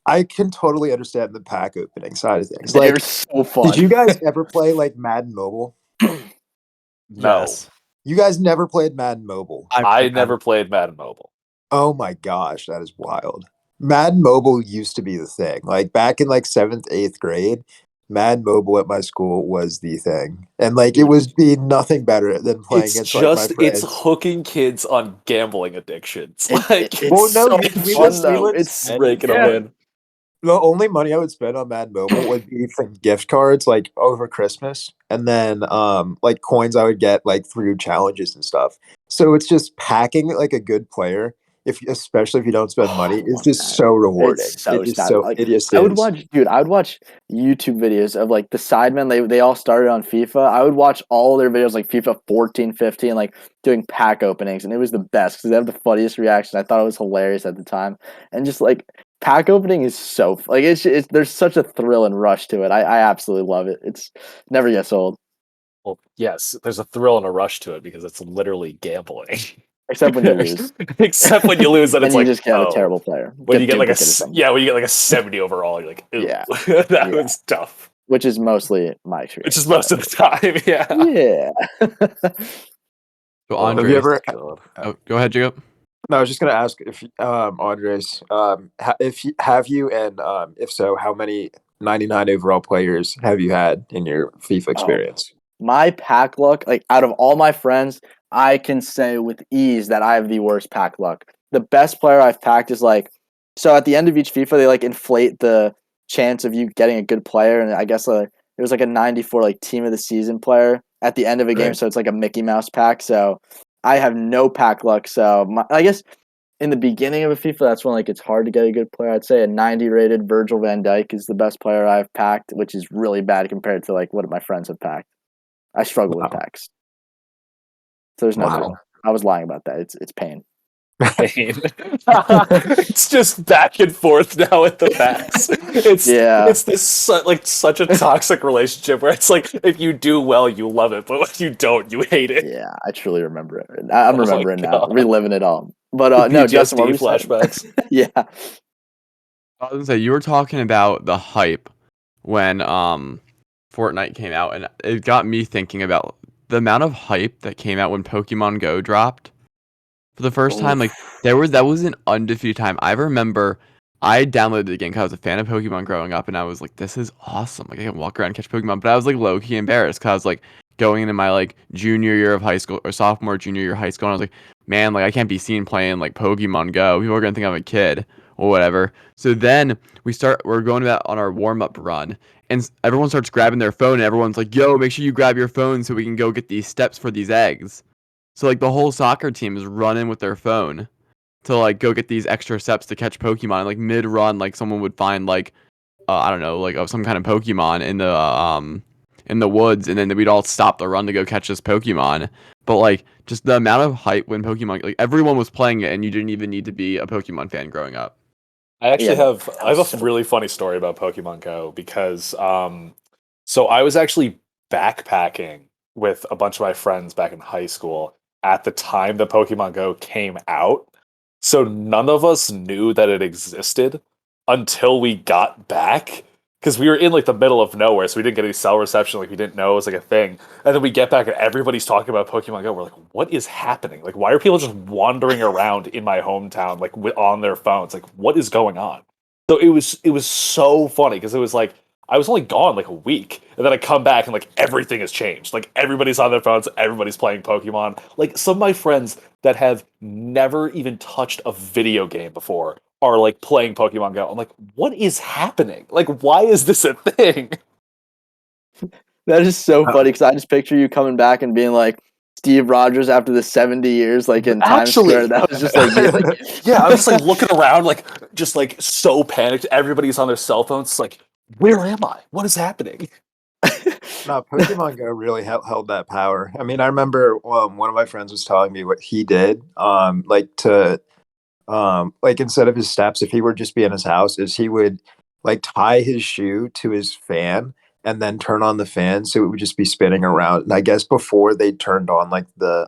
I can totally understand the pack opening side of things. They're Like, so fun. did you guys ever play like Madden Mobile? No, Yes. You guys never played Madden Mobile. I never played Madden Mobile. Oh my gosh, that is wild. Madden Mobile used to be the thing. Like back in like 7th, 8th grade, Madden Mobile at my school was the thing. And like it was be nothing better than playing It's against like my just friends. it's hooking kids on gambling addictions. It- Like it's Well, no, so we fun would- we though. would It's spend- raking yeah. them in. The only money I would spend on Madden Mobile would be from gift cards like over Christmas, and then like coins I would get like through challenges and stuff. So it's just packing like a good player, especially if you don't spend money, is love just that. so rewarding. It's so It is sad. so Like, it just I would is. watch, dude. I would watch YouTube videos of like the sidemen. They all started on FIFA. I would watch all their videos like FIFA 14, 15, like doing pack openings, and it was the best because they have the funniest reaction. I thought it was hilarious at the time, and just like pack opening is so like it's there's such a thrill and rush to it. I absolutely love it. It's never gets old, Well, yes, there's a thrill and a rush to it because it's literally gambling. except when you lose Except when you lose, then and it's you like just get oh. a terrible player. When you get like a duplicate or something, when you get like a 70 overall, you're like, ooh, Yeah. that Yeah. was tough. which is mostly my experience. Which is most of the time, yeah. Yeah. So Oh, Have Andres, you ever? God. oh, go ahead, Jacob. No, I was just gonna ask if Andres, have you, and if so, how many 99 overall players have you had in your FIFA experience? My pack luck, like out of all my friends, I can say with ease that I have the worst pack luck. The best player I've packed is like, so at the end of each FIFA, they like inflate the chance of you getting a good player, and I guess it was like a 94 like team of the season player at the end of a game, Right. so it's like a Mickey Mouse pack. So I have no pack luck. So I guess in the beginning of a FIFA, that's when like it's hard to get a good player. I'd say a 90 rated Virgil van Dijk is the best player I've packed, which is really bad compared to like what my friends have packed. I struggle with Wow. packs. So there's no Wow. thrill. I was lying about that. It's pain. Pain. It's just back and forth now with the packs. Yeah. It's this such a toxic relationship where it's like if you do well, you love it, but when you don't, you hate it. Yeah, I truly remember it. I'm Oh my remembering now, God. reliving it all. But no, Justin, what were PTSD you saying? flashbacks. Yeah. I was gonna say you were talking about the hype when Fortnite came out, and it got me thinking about the amount of hype that came out when Pokemon Go dropped for the first time. Like that was an undefeated time. I remember I downloaded the game because I was a fan of Pokemon growing up, and I was like, "This is awesome! Like I can walk around and catch Pokemon." But I was like low key embarrassed because I was like going into my like junior year of high school or sophomore, junior year of high school, and I was like, "Man, like I can't be seen playing like Pokemon Go. People are gonna think I'm a kid or whatever." So then we're going to that on our warm up run, and everyone starts grabbing their phone, and everyone's like, "Yo, make sure you grab your phone so we can go get these steps for these eggs." So like the whole soccer team is running with their phone to like go get these extra steps to catch Pokemon. And, like mid run, like someone would find like I don't know, like some kind of Pokemon in the woods, and then we'd all stop the run to go catch this Pokemon. But like just the amount of hype when Pokemon, like everyone was playing it, and you didn't even need to be a Pokemon fan growing up. I actually Yeah, I have a really funny story about Pokemon Go because so I was actually backpacking with a bunch of my friends back in high school at the time that Pokemon Go came out. So none of us knew that it existed until we got back because we were in like the middle of nowhere, so we didn't get any cell reception. Like we didn't know it was like a thing. And then we get back and everybody's talking about Pokemon Go. We're like, what is happening? Like, why are people just wandering around in my hometown like on their phones? Like, what is going on? So it was so funny because it was like I was only gone like a week, and then I come back and like everything has changed. Like everybody's on their phones, everybody's playing Pokemon. Like some of my friends that have never even touched a video game before are like playing Pokemon Go. I'm like, what is happening? Like, why is this a thing? That is so funny because I just picture you coming back and being like Steve Rogers after the 70 years, like in Times Square. That was just like, Yeah, I'm just like looking around, like just like so panicked. Everybody's on their cell phones. It's like, where am I? What is happening? No, Pokemon Go really held that power. I mean, I remember one of my friends was telling me what he did, like instead of his steps, if he were just be in his house, is he would like tie his shoe to his fan and then turn on the fan so it would just be spinning around. And I guess before they turned on like the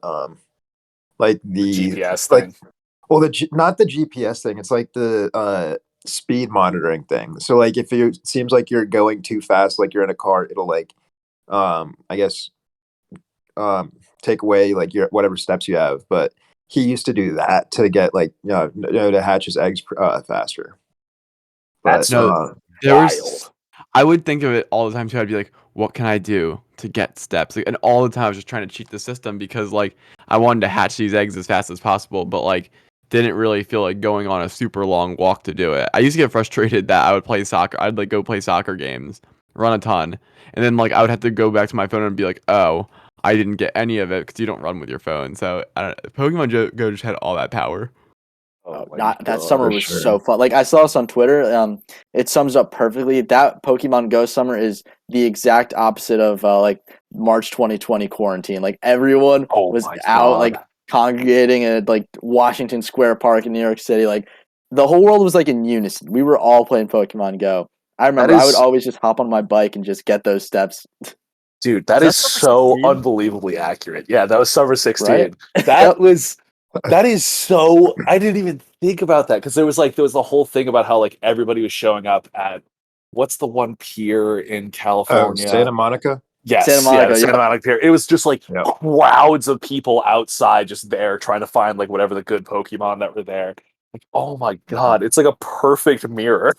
GPS like thing. well not the GPS thing. It's like the speed monitoring thing. So like if it seems like you're going too fast, like you're in a car, it'll like I guess take away like your whatever steps you have. But he used to do that to get like to hatch his eggs faster. That's But, No, there was. wild. I would think of it all the time too. I'd be like, what can I do to get steps? Like, and all the time I was just trying to cheat the system because like I wanted to hatch these eggs as fast as possible, but like didn't really feel like going on a super long walk to do it. I used to get frustrated that I would play soccer. I'd like go play soccer games, run a ton, and then like I would have to go back to my phone and be like, oh, I didn't get any of it because you don't run with your phone. So I don't, Pokemon Go just had all that power. Oh my That God. summer for was sure. so fun. Like I saw this on Twitter. It sums up perfectly. That Pokemon Go summer is the exact opposite of like March 2020 quarantine. Like everyone Oh was my out, God. like congregating at like Washington Square Park in New York City. Like the whole world was like in unison. We were all playing Pokemon Go. I remember I would is- always just hop on my bike and just get those steps. Dude, that Is that is summer so 16? unbelievably accurate. Yeah, that was summer 16. Right? That was that is so I didn't even think about that because there was the whole thing about how like everybody was showing up at what's the one pier in Oh, California? Santa Monica. Yes, Santa Monica, yeah, the Santa yep. Monica pier. It was just like Yep. crowds of people outside just there trying to find like whatever the good Pokemon that were there. Like, oh my God, it's like a perfect mirror.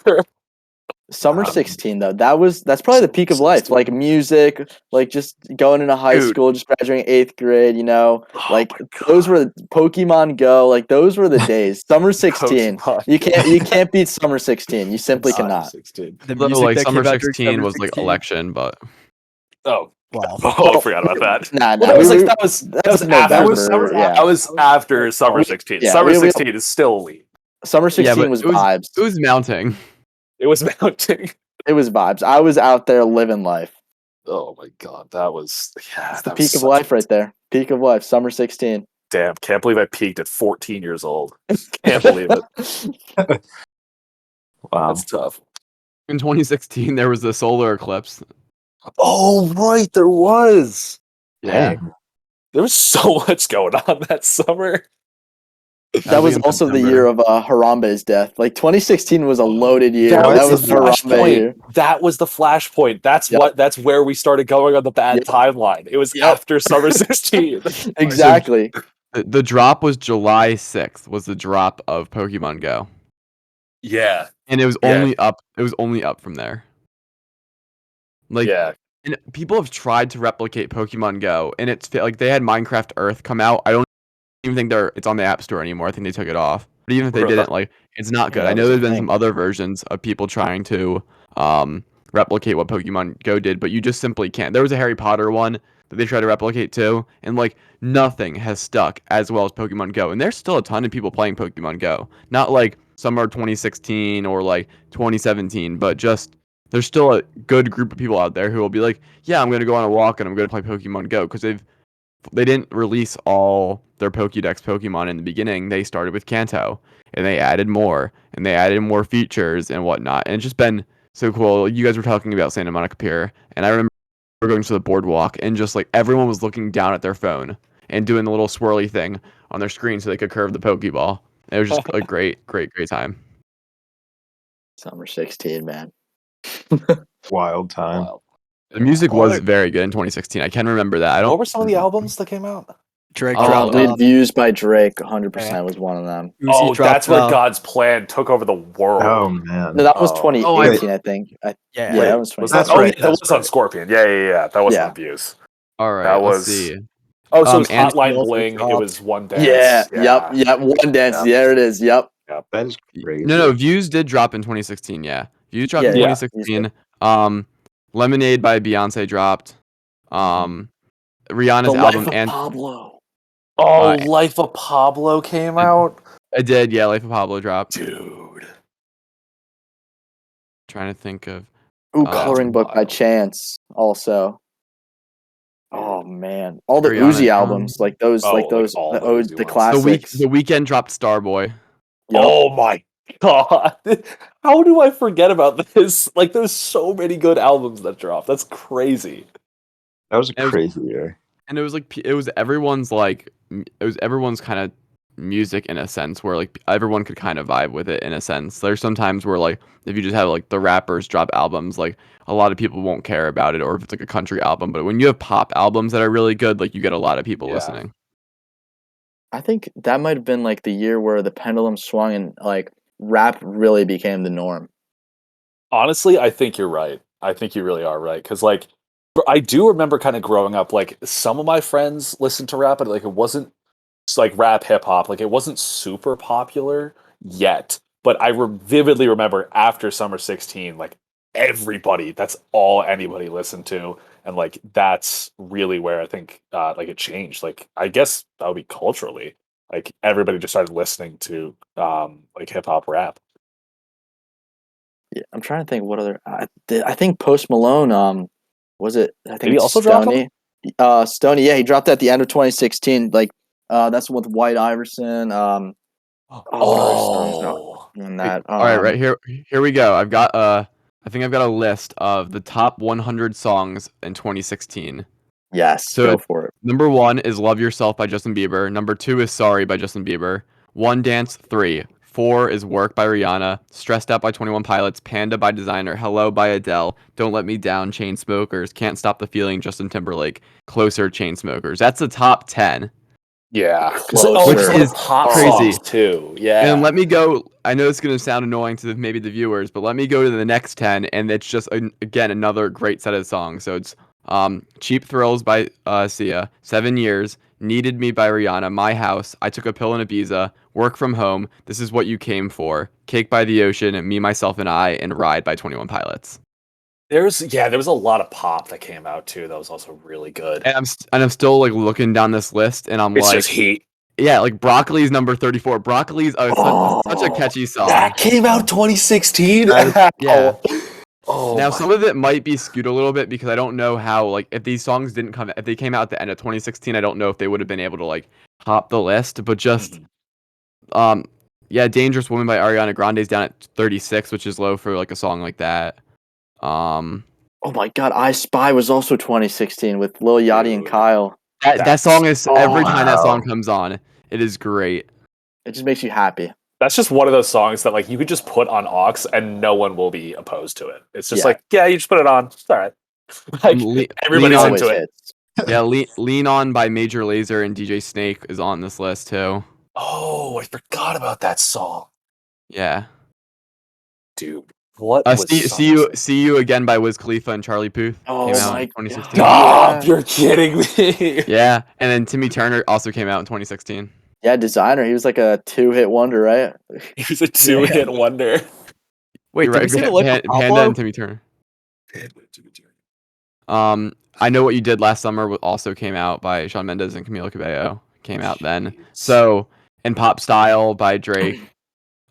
Summer Um, 16 though, that's probably the peak of life. Like music, like just going into high Dude. school, just graduating 8th grade, Oh like my those God. were Pokemon Go, like those were the days. Summer 16. Pokemon You can't beat Summer 16. You simply Summer cannot. 16. The Though music like that summer came out during 16 summer was like 16. election, but Oh, Wow. oh, I forgot about that. Nah, Well, that was we- like that was that's after November, yeah. that was after summer 16. Yeah, Summer we- 16 is still elite. Summer yeah, 16 but was it was vibes. it was mounting. It was mounting. It was vibes. I was out there living life. Oh my God, that was It's the that was peak of such life a- right there. Peak of life, Summer 16. Damn, can't believe I peaked at 14 years old. Can't believe it. Wow. That's tough. In 2016, there was the solar eclipse. Oh right, there was. Dang. There was so much going on that summer. That was in also the September. year of Harambe's death. Like 2016 was a loaded year. That That was was the Harambe flashpoint. year. That was the flashpoint. That's Yep. that's where we started going on the bad Yep. timeline. It was Yep. after summer 16. Exactly. The drop was July 6th. Was the drop of Pokemon Go, Yeah. and it was Yeah. only up. It was only up from there. Like, Yeah. and people have tried to replicate Pokemon Go, and it's like they had Minecraft Earth come out. I don't even think it's on the App Store anymore. I think they took it off. But even if they Really? didn't, like, it's not good. Yeah, I that know was there's a been thing. some other versions of people trying to replicate what Pokemon Go did, but you just simply can't. There was a Harry Potter one that they tried to replicate too, and like nothing has stuck as well as Pokemon Go. And there's still a ton of people playing Pokemon Go. Not like summer 2016 or like 2017, but just there's still a good group of people out there who will be like, yeah, I'm gonna go on a walk and I'm gonna play Pokemon Go because they didn't release all their Pokédex Pokemon in the beginning. They started with Kanto and they added more and they added more features and whatnot. And it's just been so cool. You guys were talking about Santa Monica Pier, and I remember going to the boardwalk and just like everyone was looking down at their phone and doing the little swirly thing on their screen so they could curve the Pokeball. It was just a great time. Summer 16, man. Wild time. Wow. The music What was are- very good in 2016. I can remember that. I don't. What were some of the albums that came out? Drake Oh, dropped Lead Views by Drake, 100% Eh. was one of them. Uzi Oh, dropped, that's where God's Plan took over the world. Oh man. No, that was Oh. 2018, I think. Yeah. Yeah, Wait, that was was 2018. that? That's Oh, right, yeah, that that's was on right. Scorpion. Yeah. That wasn't Yeah. on Views. All right, That let's was- see. Oh, so it was and- Hotline also Bling. It dropped. was One Dance. Yeah, yep. One Dance. Yeah. There it is. Yep. That is crazy. No, Views did drop in 2016. Yeah, Views dropped in Yeah, 2016. Lemonade by Beyonce dropped. Rihanna's album and Pablo. Oh, Uh, Life of Pablo came out. I did. Yeah, Life of Pablo dropped. Dude. Trying to think of. Ooh, Oh, Coloring Book by wild. Chance. Also. Oh man, all the Rihanna, Uzi albums, like those, Oh, like like those, all the the Uzi the ones. classics. The Weekend dropped Starboy. Yep. Oh my God, how do I forget about this? Like, there's so many good albums that dropped. That's crazy. That was a It was- crazy year. And it was like it was everyone's like it was everyone's kind of music in a sense where like everyone could kind of vibe with it in a sense. There's sometimes where like if you just have like the rappers drop albums, like a lot of people won't care about it, or if it's like a country album. But when you have pop albums that are really good, like you get a lot of people Yeah. listening. I think that might have been like the year where the pendulum swung and like rap really became the norm. Honestly, I think you're right. I think you really are right. Because, like, I do remember kind of growing up, like, some of my friends listened to rap, but, like, it wasn't like rap hip hop. Like, it wasn't super popular yet. But I vividly remember after Summer 16, like, everybody, that's all anybody listened to. And, like, that's really where I think, like, it changed. Like, I guess that would be culturally. Like, everybody just started listening to, like, hip hop rap. Yeah, I'm trying to think what other. I think Post Malone. Was it? I think Did he it's also drop Stoney. Stoney. Yeah, he dropped at the end of 2016. Like, that's with White Iverson. What other songs are in that? All right, right here we go. I've got I think I've got a list of the top 100 songs in 2016. Yes, So go for it. number 1 is "Love Yourself" by Justin Bieber. Number 2 is "Sorry" by Justin Bieber. One Dance 3. 4 is "Work" by Rihanna. "Stressed Out" by 21 Pilots. "Panda" by Designer. "Hello" by Adele. "Don't Let Me Down" Chainsmokers. "Can't Stop the Feeling" Justin Timberlake. "Closer" Chainsmokers. That's the top 10. Yeah, Closer. Which is pop crazy. songs too. Yeah, And let me go. I know it's going to sound annoying to maybe the viewers, but let me go to the next 10, and it's just again another great set of songs. So it's "Cheap Thrills" by Sia, "7 Years," "Needed Me" by Rihanna, "My House," "I Took a Pill in Ibiza," "Work From Home," "This Is What You Came For," "Cake by the Ocean," "Me, Myself, and I," and "Ride" by 21 Pilots. there was a lot of pop that came out too. That was also really good. And I'm still like looking down this list, and I'm It's like, just heat. yeah, like "Broccoli's" number 34. "Broccoli's" such a catchy song. That came out 2016. Yeah. Oh, Now, my- some of it might be skewed a little bit because I don't know how, like, if these songs didn't come, if they came out at the end of 2016, I don't know if they would have been able to, like, top the list. But just, yeah, "Dangerous Woman" by Ariana Grande's down at 36, which is low for, like, a song like that. Oh my God, "I Spy" was also 2016 with Lil Yachty and Dude. Kyle. That song is, every time that song wow. comes on, it is great. It just makes you happy. That's just one of those songs that like you could just put on aux and no one will be opposed to it. It's just Yeah. like, yeah, you just put it on. It's all right. Like everybody's Lean On. into it. hits. Yeah, Lean On by Major Lazer and DJ Snake is on this list, too. Oh, I forgot about that song, Yeah. dude. What was See You Again by Wiz Khalifa and Charlie Puth Oh came out my in 2016. Stop! Yeah. You're kidding me. Yeah, and then Timmy Turner also came out in 2016. Yeah, Designer. He was like a 2-hit wonder, right? He was a two-hit wonder. Wait, You're did right, we say the Life of Panda Pablo? and Timmy Turner. I Know What You Did Last Summer also came out by Shawn Mendes and Camila Cabello. Came out then. So, and Pop Style by Drake.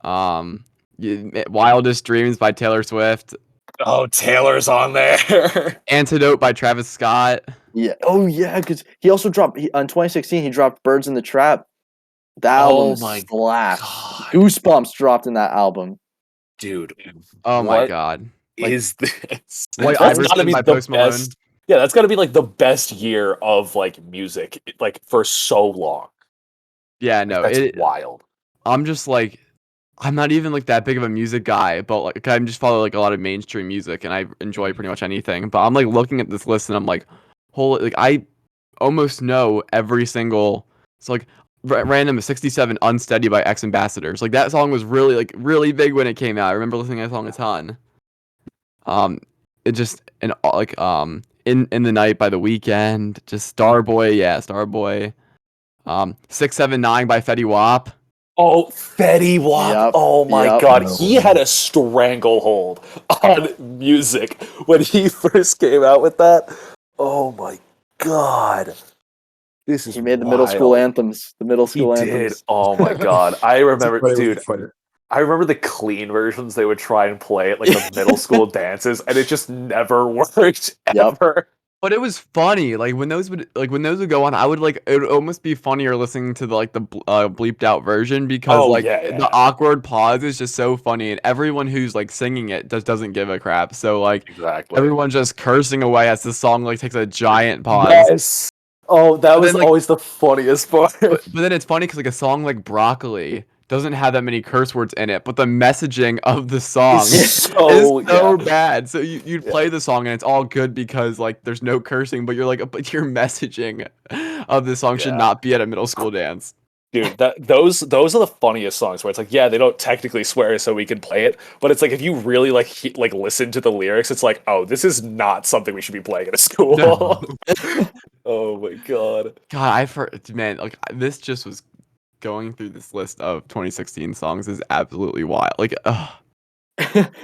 Wildest Dreams by Taylor Swift. Oh, Taylor's on there. Antidote by Travis Scott. Yeah. Oh yeah, because he also dropped on 2016. He dropped "Birds in the Trap." That Oh album my slapped. God, Goosebumps dropped in that album. dude. Oh my What god. is this? White That's gotta Iverson be by the Post Malone. best. Yeah, that's got to be like the best year of like music, like for so long. Yeah, no, That's wild. I'm just like, I'm not even like that big of a music guy, but like I just follow like a lot of mainstream music and I enjoy pretty much anything. But I'm like looking at this list and I'm like, holy, like I almost know every single. It's like random 67 "Unsteady" by X Ambassadors. Like that song was really big when it came out. I remember listening to that song a ton. It just and like in the Night by The Weeknd. Just Starboy, yeah, Starboy. 679 by Fetty Wap. Oh, Fetty Wap. Yep, Oh my yep. God. He had a stranglehold on music when he first came out with that. Oh my God. This is He made the middle school wild. anthems. The middle He school did. anthems. Oh my God. I remember, dude. Funny. I remember the clean versions they would try and play at like the middle school dances, and it just never worked Yep. ever. But it was funny. Like when those would go on, I would like it would almost be funnier listening to the bleeped out version because Oh, like yeah. the awkward pause is just so funny, and everyone who's like singing it just doesn't give a crap. So like Exactly. everyone's just cursing away as the song like takes a giant pause. Yes. Oh, that But was then, like- always the funniest part. But then it's funny because like a song like Broccoli doesn't have that many curse words in it, but the messaging of the song is so bad. So you'd play the song and it's all good because like there's no cursing, but you're like, but your messaging of the song should Yeah. not be at a middle school dance. Dude, those are the funniest songs where it's like, yeah, they don't technically swear, so we can play it, but it's like if you really like listen to the lyrics, it's like, oh, this is not something we should be playing at a school. No. Oh my god. God, man, like this just was going through this list of 2016 songs is absolutely wild. Like,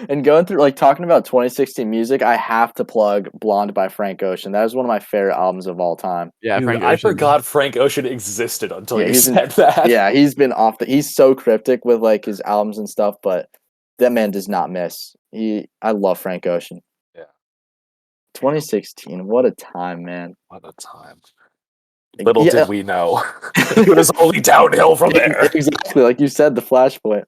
And going through like talking about 2016 music, I have to plug "Blonde" by Frank Ocean. That is one of my favorite albums of all time. yeah, Dude, Frank I Ocean. forgot Frank Ocean existed until Yeah, you he's said that. Yeah, he's been off the. He's so cryptic with like his albums and stuff, but that man does not miss. I love Frank Ocean. Yeah. 2016, what a time, man. What a time. Little Yeah. did we know. It was only downhill from there. Exactly, like you said, the flashpoint.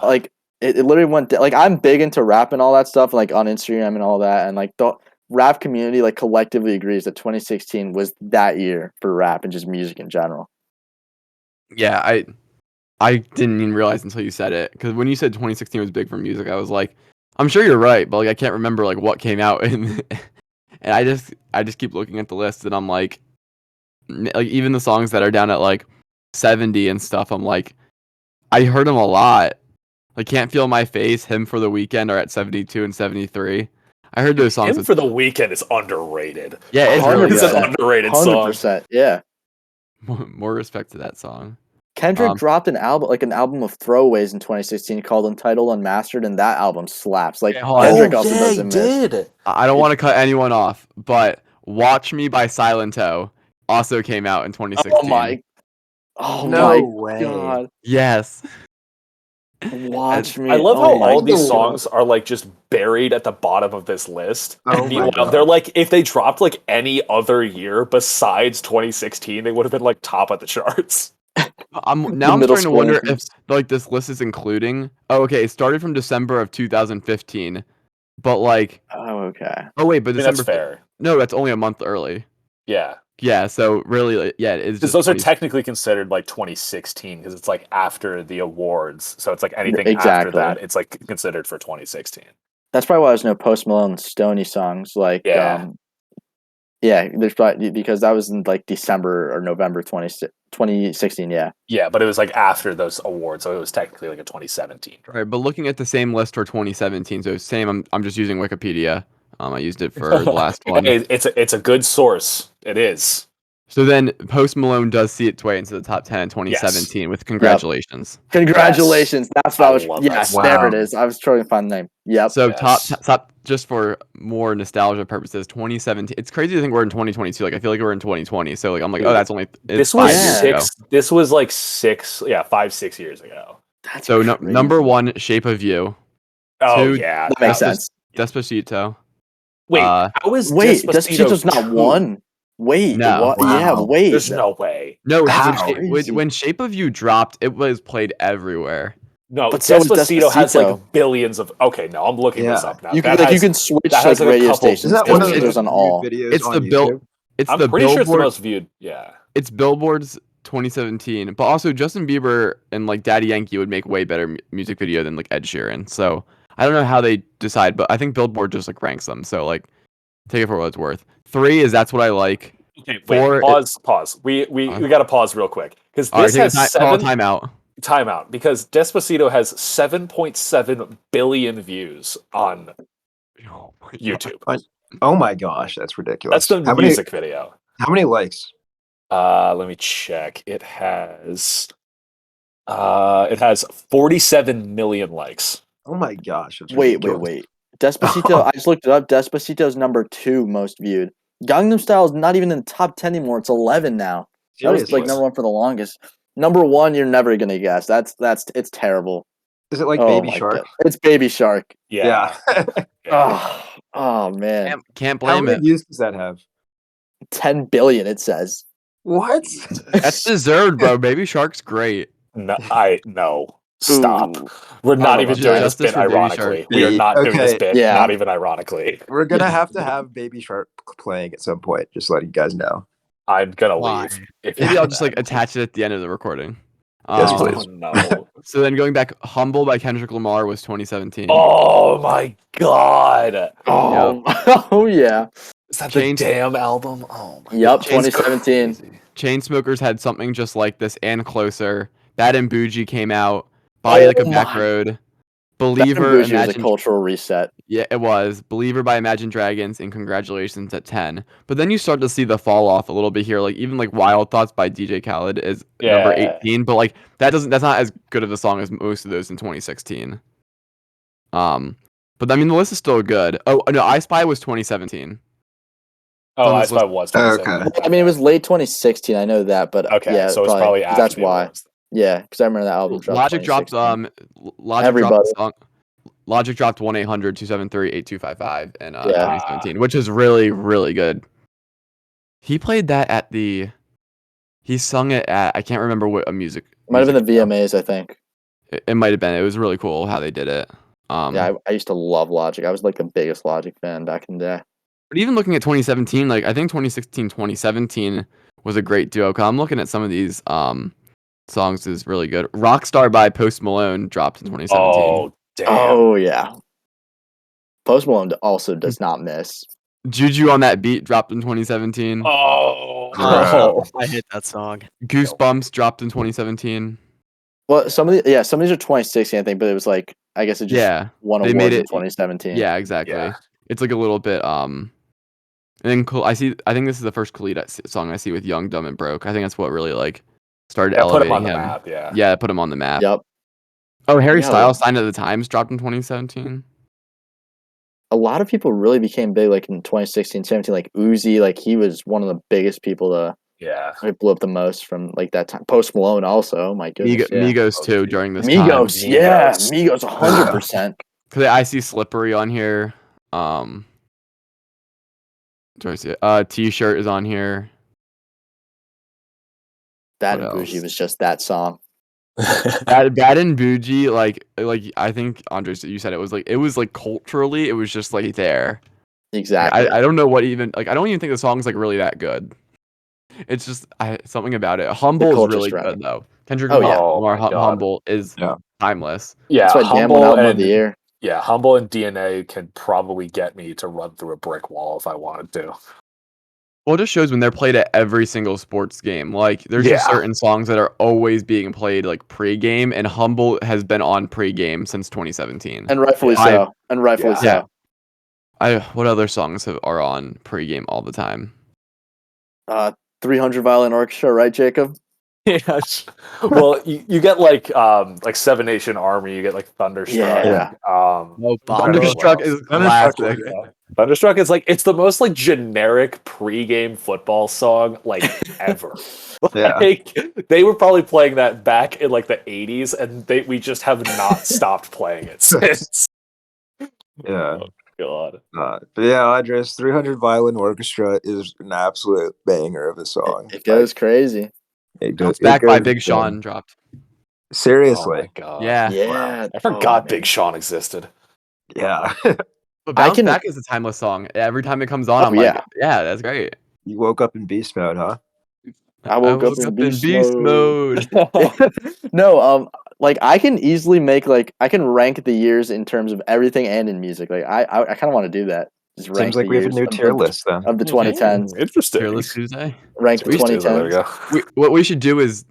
Like it literally went like I'm big into rap and all that stuff, like on Instagram and all that, and like the rap community like collectively agrees that 2016 was that year for rap and just music in general. Yeah, I didn't even realize until you said it because when you said 2016 was big for music, I was like, I'm sure you're right, but like I can't remember like what came out and I just keep looking at the list and I'm like even the songs that are down at like 70 and stuff, I'm like I heard them a lot. Like Can't Feel My Face, Him for the Weekend are at 72 and 73. I heard those songs. Him for the Weekend is underrated. Yeah, it's really It's good. an underrated song. 100%, yeah. More respect to that song. Kendrick dropped an album of throwaways in 2016 called Untitled Unmastered, and that album slaps. Like Okay, hold on. Kendrick also doesn't miss. I don't want to cut anyone off, but Watch Me by Silento also came out in 2016. Oh No my way. god. Yes. Watch Me. I love Oh how my all these God. songs are like just buried at the bottom of this list. Oh my Meanwhile, God. they're like if they dropped like any other year besides 2016, they would have been like top of the charts. I'm The starting middle to school wonder if anthems. like this list is including. Oh, okay. It started from December of 2015, but like, Oh, okay. oh wait, but I mean, that's December. fair. No, that's only a month early. Yeah. Yeah. So really, yeah, it's Because just those are 20 technically considered like 2016 because it's like after the awards. So it's like anything after Exactly. that, it's like considered for 2016. That's probably why there's no Post Malone Stoney songs. Like, Yeah. yeah, there's probably because that was in like December or November 2016. Yeah. Yeah, but it was like after those awards, so it was technically like a 2017. Right, but looking at the same list for 2017, so same. I'm just using Wikipedia. I used it for the last one. It's a good source. It is. So then Post Malone does see its way into the top 10 in 2017 with Congratulations. Congratulations. That's what I I was. love that Yes, song. there it Wow. is. I was trying to find the name. Yep. So Yes. top just for more nostalgia purposes, 2017. It's crazy to think we're in 2022. Like I feel like we're in 2020. So like I'm like, oh, that's only This it's was 5 years ago. This was like 5-6 years ago. That's So crazy. number 1, Shape of You. Oh Two- yeah, That makes That's sense. Despacito. Wait, Uh, how is Wait, Despacito Despacito's not 2? one. Wait, No. what? Wow. Yeah, wait. There's no way. No, How? when Shape of You dropped, it was played everywhere. No, But so is Despacito has Despacito. like billions of. Okay, no, I'm looking this Yeah. up now. You That can has- you can switch that like has, like, a radio couple- stations. Is that one of the Despacito's on all. videos It's on the build. YouTube? It's I'm the pretty sure it's the Billboard. most viewed. Yeah. It's Billboard's 2017, but also Justin Bieber and like Daddy Yankee would make way better music video than like Ed Sheeran. So I don't know how they decide, but I think Billboard just like ranks them. So like, take it for what it's worth. 3 is That's What I Like. Okay, Four- wait, pause. We got to pause real quick because All right, this take has call a 7 timeout. timeout because Despacito has 7.7 billion views on YouTube. Oh my gosh, that's ridiculous. That's the how music video. How many likes? Let me check. It has 47 million likes. Oh my gosh. That's Wait. ridiculous. Despacito. I just looked it up. Despacito's number 2 most viewed. Gangnam Style is not even in the top 10 anymore. It's 11 now. That was like Seriously? number 1 for the longest. Number 1, you're never gonna guess. It's terrible. Is it like Oh Baby my Shark? God. It's Baby Shark. Yeah. Yeah. Ugh. Oh man, Can't How blame many it. views does that have? 10 billion. It says. What? That's deserved, bro. Baby Shark's great. No. Stop. Ooh. We're not know even about doing that. this Justice bit for Baby ironically. Shark. We are not doing this Okay. bit, Yeah. not even ironically. We're gonna have to have Baby Shark playing at some point. Just letting you guys know. I'm gonna Why? leave. If you Maybe do I'll just like that. attach it at the end of the recording. Yes, Oh, please. no. So then going back, "Humble" by Kendrick Lamar was 2017. Oh my god. Oh, oh yeah. Is that Chains- the damn album? Oh my Yep, god. 2017. Crazy. Chainsmokers had something just like this and closer. Bad and Bougie came out. Body Like a Oh Back my- Road. Bad Believer, and Bougie was a Imagine. cultural reset. Yeah, it was. Believer by Imagine Dragons and Congratulations at 10. But then you start to see the fall off a little bit here. Like even like Wild Thoughts by DJ Khaled is number Yeah. 18, but like that's not as good of a song as most of those in 2016. But I mean the list is still good. Oh no, I Spy was 2017. Oh, on I this Spy list. was 2017. Okay. I mean, it was late 2016. I know that, but Okay, yeah, so it's probably after that's the why. awards. Yeah, because I remember that album dropped. Logic dropped 2016. Logic Everybody. dropped the song. Logic dropped 1-800-273-8255 in 2017, which is really, really good. He played that at the. He sung it at. I can't remember what a music. Might have been the show. VMAs, I think. It might have been. It was really cool how they did it. Yeah, I used to love Logic. I was like the biggest Logic fan back in the day. But even looking at 2017, like I think 2016, 2017 was a great duo. 'Cause I'm looking at some of these songs is really good. Rockstar by Post Malone dropped in 2017. Oh, damn. Oh yeah. Post Malone also does not miss. Juju on That Beat dropped in 2017. Oh. Bro. I hate that song. Goosebumps dropped in 2017. Well, some of these are 2016, I think, but it was like I guess it just Yeah, won they awards made in it- 2017. yeah, exactly. Yeah. It's like a little bit And then I think this is the first Khalid song I see with Young, Dumb and Broke. I think that's what really like started Yeah, put him elevating on the him. map, yeah. Yeah, put him on the map. Yep. Oh, Harry Yeah. Styles signed at the Times dropped in 2017. A lot of people really became big like in 2016, 17. Like Uzi, like he was one of the biggest people to Yeah. like, blew up the most from like that time. Post Malone also. Oh my goodness. yeah. Migos too during this time. Migos, yeah, Migos. Migos, 100%. Cause I see Slippery on here. Do I see it? T-shirt is on here. That What and Bougie else? was just that song. Bad and Bougie, like I think Andres, you said it was like culturally, it was just like there. Exactly. I don't know what even like I don't even think the song's like really that good. It's just something about it. Humble is culture's really strong. good though. Kendrick Oh, yeah. Lamar, Oh, my God. Humble is Yeah. timeless. Yeah, That's why Damn won Humble album of and the year. yeah, Humble and DNA can probably get me to run through a brick wall if I wanted to. Well, it just shows when they're played at every single sports game. Like, there's just Yeah. certain songs that are always being played like pre-game, and Humble has been on pre-game since 2017. And rightfully Yeah. so. And rightfully Yeah. so. What other songs are on pre-game all the time? 300 Violin Orchestra, right, Jacob? Yes. Well, you get like Seven Nation Army, you get like Thunderstruck. Yeah. Um, No, I don't know Thunderstruck what else. is classic. Yeah. Thunderstruck is like it's the most like generic pregame football song like ever. Yeah. Like they were probably playing that back in like the 80s and we just have not stopped playing it since. Yeah. Oh, God. But yeah, Andres, 300 Violin Orchestra is an absolute banger of a song. It goes crazy. It Bounce it Back by goes Big insane. Sean dropped. Oh my Seriously. God. Yeah. Yeah. I forgot man. Big Sean existed. Yeah. But I Bounce can- Back is a timeless song. Every time it comes on, Oh, I'm yeah. like, yeah, that's great. You woke up in beast mode, huh? I woke up in beast mode. No, like I can easily make like I can rank the years in terms of everything and in music. Like I kind of want to do that. Just rank Seems like the we have a years new of tier the, list then. of the 2010s. Interesting. Fearless Tuesday. Rank the Sweet Tuesday, there we 2010s. go. What we should do is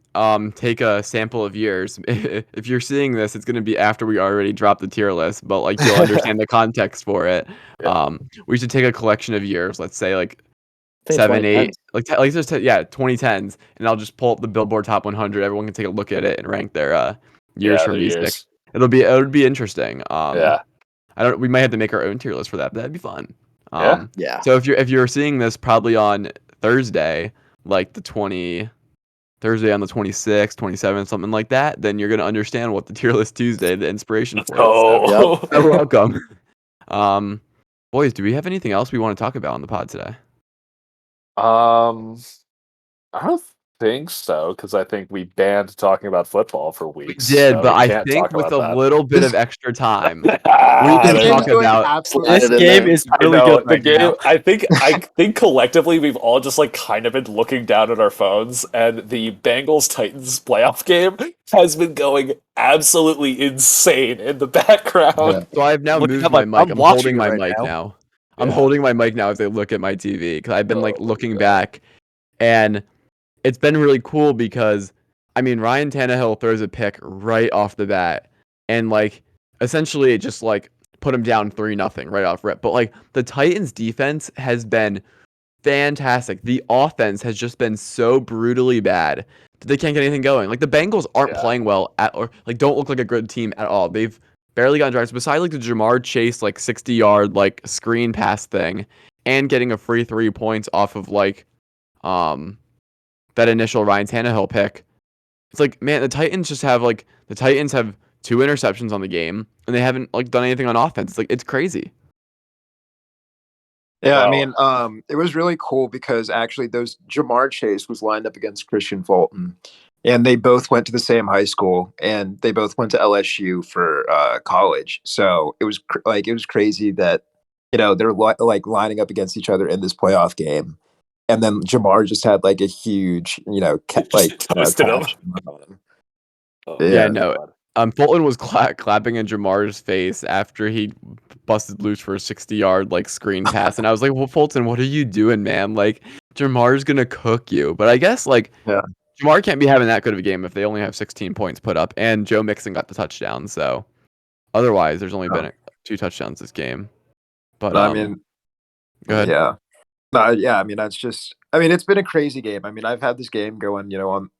take a sample of years. If you're seeing this, it's gonna be after we already dropped the tier list, but like you'll understand the context for it. Yeah. We should take a collection of years. Let's say like I think 7, 8, 2010s. like just 2010s, and I'll just pull up the Billboard Top 100. Everyone can take a look at it and rank their years Yeah, for the music. years. It would be interesting. Yeah. We might have to make our own tier list for that, but that'd be fun. Yeah. Yeah. So if you're seeing this probably on Thursday, like Thursday on the 26th, 27th, something like that, then you're gonna understand what the tier list Tuesday, the inspiration for it. So Oh. you're welcome. Boys, do we have anything else we want to talk about on the pod today? I don't think so, because I think we banned talking about football for We weeks. did, so but we I can't think talk with a about that. little bit of This- extra time, This can game's talk going about- absolutely. Slide This it in game there. is I really know good the right game. now. I think collectively we've all just like kind of been looking down at our phones, and the Bengals Titans playoff game has been going absolutely insane in the background. Yeah. So I've now Looking moved at my my- mic. I'm I'm watching holding it my right mic now. now. I'm Yeah. holding my mic now as I look at my TV because I've been like Oh my looking God. back, and it's been really cool because I mean Ryan Tannehill throws a pick right off the bat, and like essentially it just like put him down 3-0 right off rip. But like the Titans defense has been fantastic. The offense has just been so brutally bad that they can't get anything going. Like the Bengals aren't Yeah. playing well at or like don't look like a good team at all. They've barely gotten drives besides like the Jamar Chase like 60-yard like screen pass thing and getting a free 3 points off of like that initial Ryan Tannehill pick. It's like, man, the Titans have 2 interceptions on the game and they haven't like done anything on offense. Like it's crazy. Yeah, I Well- mean, it was really cool because actually those Jamar Chase was lined up against Christian Fulton, and they both went to the same high school, and they both went to LSU for college. So it was it was crazy that they're like lining up against each other in this playoff game, and then Jamar just had like a huge Toasted him. catch on him. Oh, Yeah, no. Fulton was clapping in Jamar's face after he busted loose for a 60-yard like screen pass, and I was like, "Well, Fulton, what are you doing, man? Like, Jamar's gonna cook you." But I guess like, Yeah. Jamar can't be having that good of a game if they only have 16 points put up, and Joe Mixon got the touchdown. So, otherwise, there's only been 2 touchdowns this game. But I mean, go ahead. yeah. No, yeah, I mean that's just it's been a crazy game. I mean, I've had this game going, on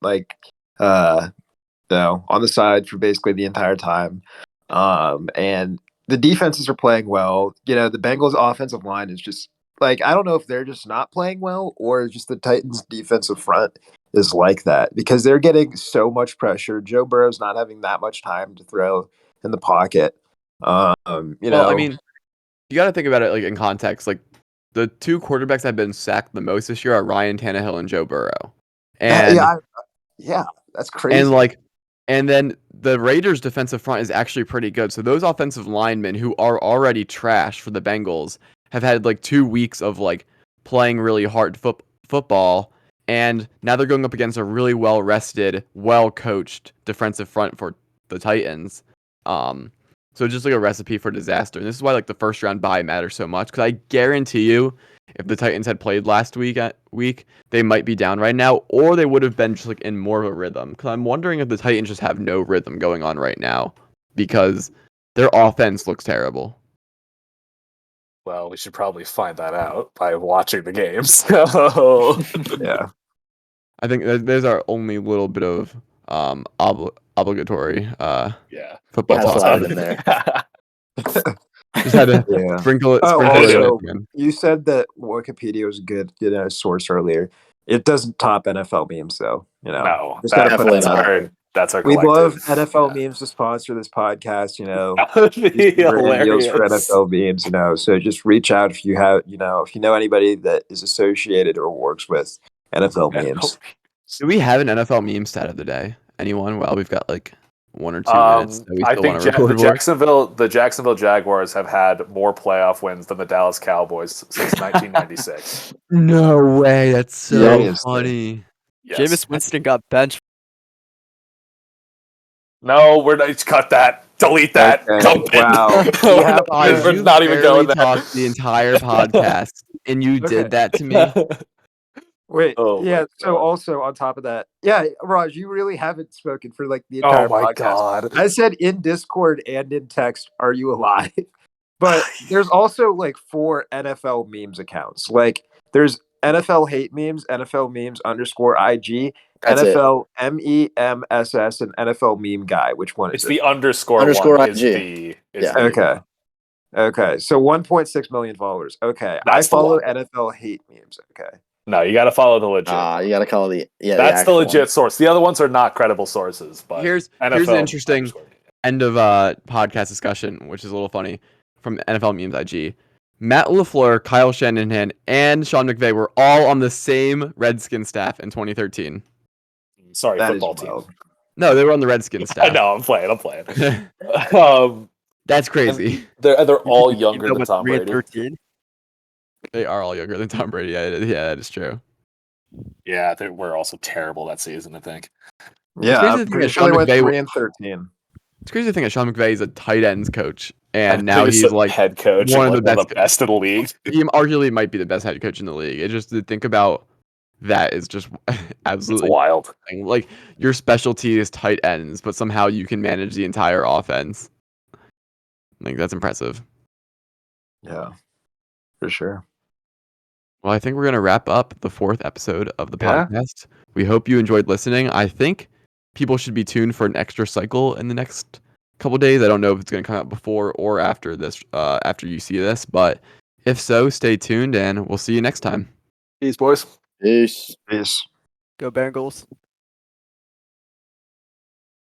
on the side for basically the entire time. And the defenses are playing well. The Bengals offensive line is just I don't know if they're just not playing well or just the Titans defensive front is like that because they're getting so much pressure. Joe Burrow's not having that much time to throw in the pocket. Well, I mean, you got to think about it like in context. Like the 2 quarterbacks that have been sacked the most this year are Ryan Tannehill and Joe Burrow. And yeah, that's crazy. And then the Raiders' defensive front is actually pretty good. So those offensive linemen who are already trash for the Bengals have had like 2 weeks of like playing really hard football, and now they're going up against a really well-rested, well-coached defensive front for the Titans. So just like a recipe for disaster. And this is why like the first round bye matters so much, because I guarantee you, if the Titans had played last week, they might be down right now, or they would have been just like in more of a rhythm. Because I'm wondering if the Titans just have no rhythm going on right now because their offense looks terrible. Well, we should probably find that out by watching the game. So yeah. I think there's our only little bit of obligatory yeah. football Gotta talk. slide it in there. Just had to Yeah. sprinkle it. Oh, Sprinkle it also, in. you said that Wikipedia was a good source earlier. It doesn't top NFL memes, though. No, Just gotta put Definitely that not. that's our We love collective. NFL memes to sponsor this podcast. That would be Deals for hilarious. NFL memes. So just reach out if you have, if you know anybody that is associated or works with NFL memes. Do we have an NFL meme stat of the day? Anyone? Well, we've got like 1 or 2 minutes. That we I still think wanna record the for. Jacksonville Jaguars have had more playoff wins than the Dallas Cowboys since 1996. No way. That's so Seriously. funny. Yes. Jameis Winston got benched. No, we're not. Cut that. Delete that. Okay, Dump it. wow. we're Yeah, not, Guys, we're you not even going barely there. talked the entire podcast, and you Okay. did that to me. Wait, Oh my yeah. So God. also on top of that, yeah, Raj, you really haven't spoken for like the Oh entire my podcast. God. I said in Discord and in text, "Are you alive?" But there's also like 4 NFL memes accounts. Like there's NFL hate memes, NFL memes _IG, That's it. NFL MEMSS, and NFL meme guy. Which one It's is the it? underscore one. Is IG. the Yeah. the Okay. one. Okay, so 1.6 million followers. Okay, That's I the follow one. NFL hate memes. Okay. No, you got to follow the legit. You gotta call the That's the actual legit one. source. The other ones are not credible sources. But Here's NFL an interesting underscore. end of podcast discussion, which is a little funny from NFL memes IG. Matt LaFleur, Kyle Shanahan, and Sean McVay were all on the same Redskins staff in 2013. Sorry, That is football team. wild. No, they were on the Redskins I staff. know. I'm playing. That's crazy. They're all You younger know than what, Tom 3 and Brady. 13? They are all younger than Tom Brady. Yeah, that is true. Yeah, they were also terrible that season. I think. Yeah, crazy to I'm think pretty that sure they Sean went McVay 3-13. It's crazy to think that Sean McVay is a tight ends coach, I and now think he's like head coach, one and of the one of the best. best in the league. He arguably might be the best head coach in the league. It just to think about that is just It's absolutely wild. insane. Like your specialty is tight ends, but somehow you can manage the entire offense. Like that's impressive. Yeah, for sure. Well, I think we're gonna wrap up the 4th episode of the Yeah. podcast. We hope you enjoyed listening. I think people should be tuned for an extra cycle in the next couple days. I don't know if it's gonna come out before or after this, after you see this, but if so, stay tuned and we'll see you next time. Peace, boys. Peace. Peace. Go Bengals.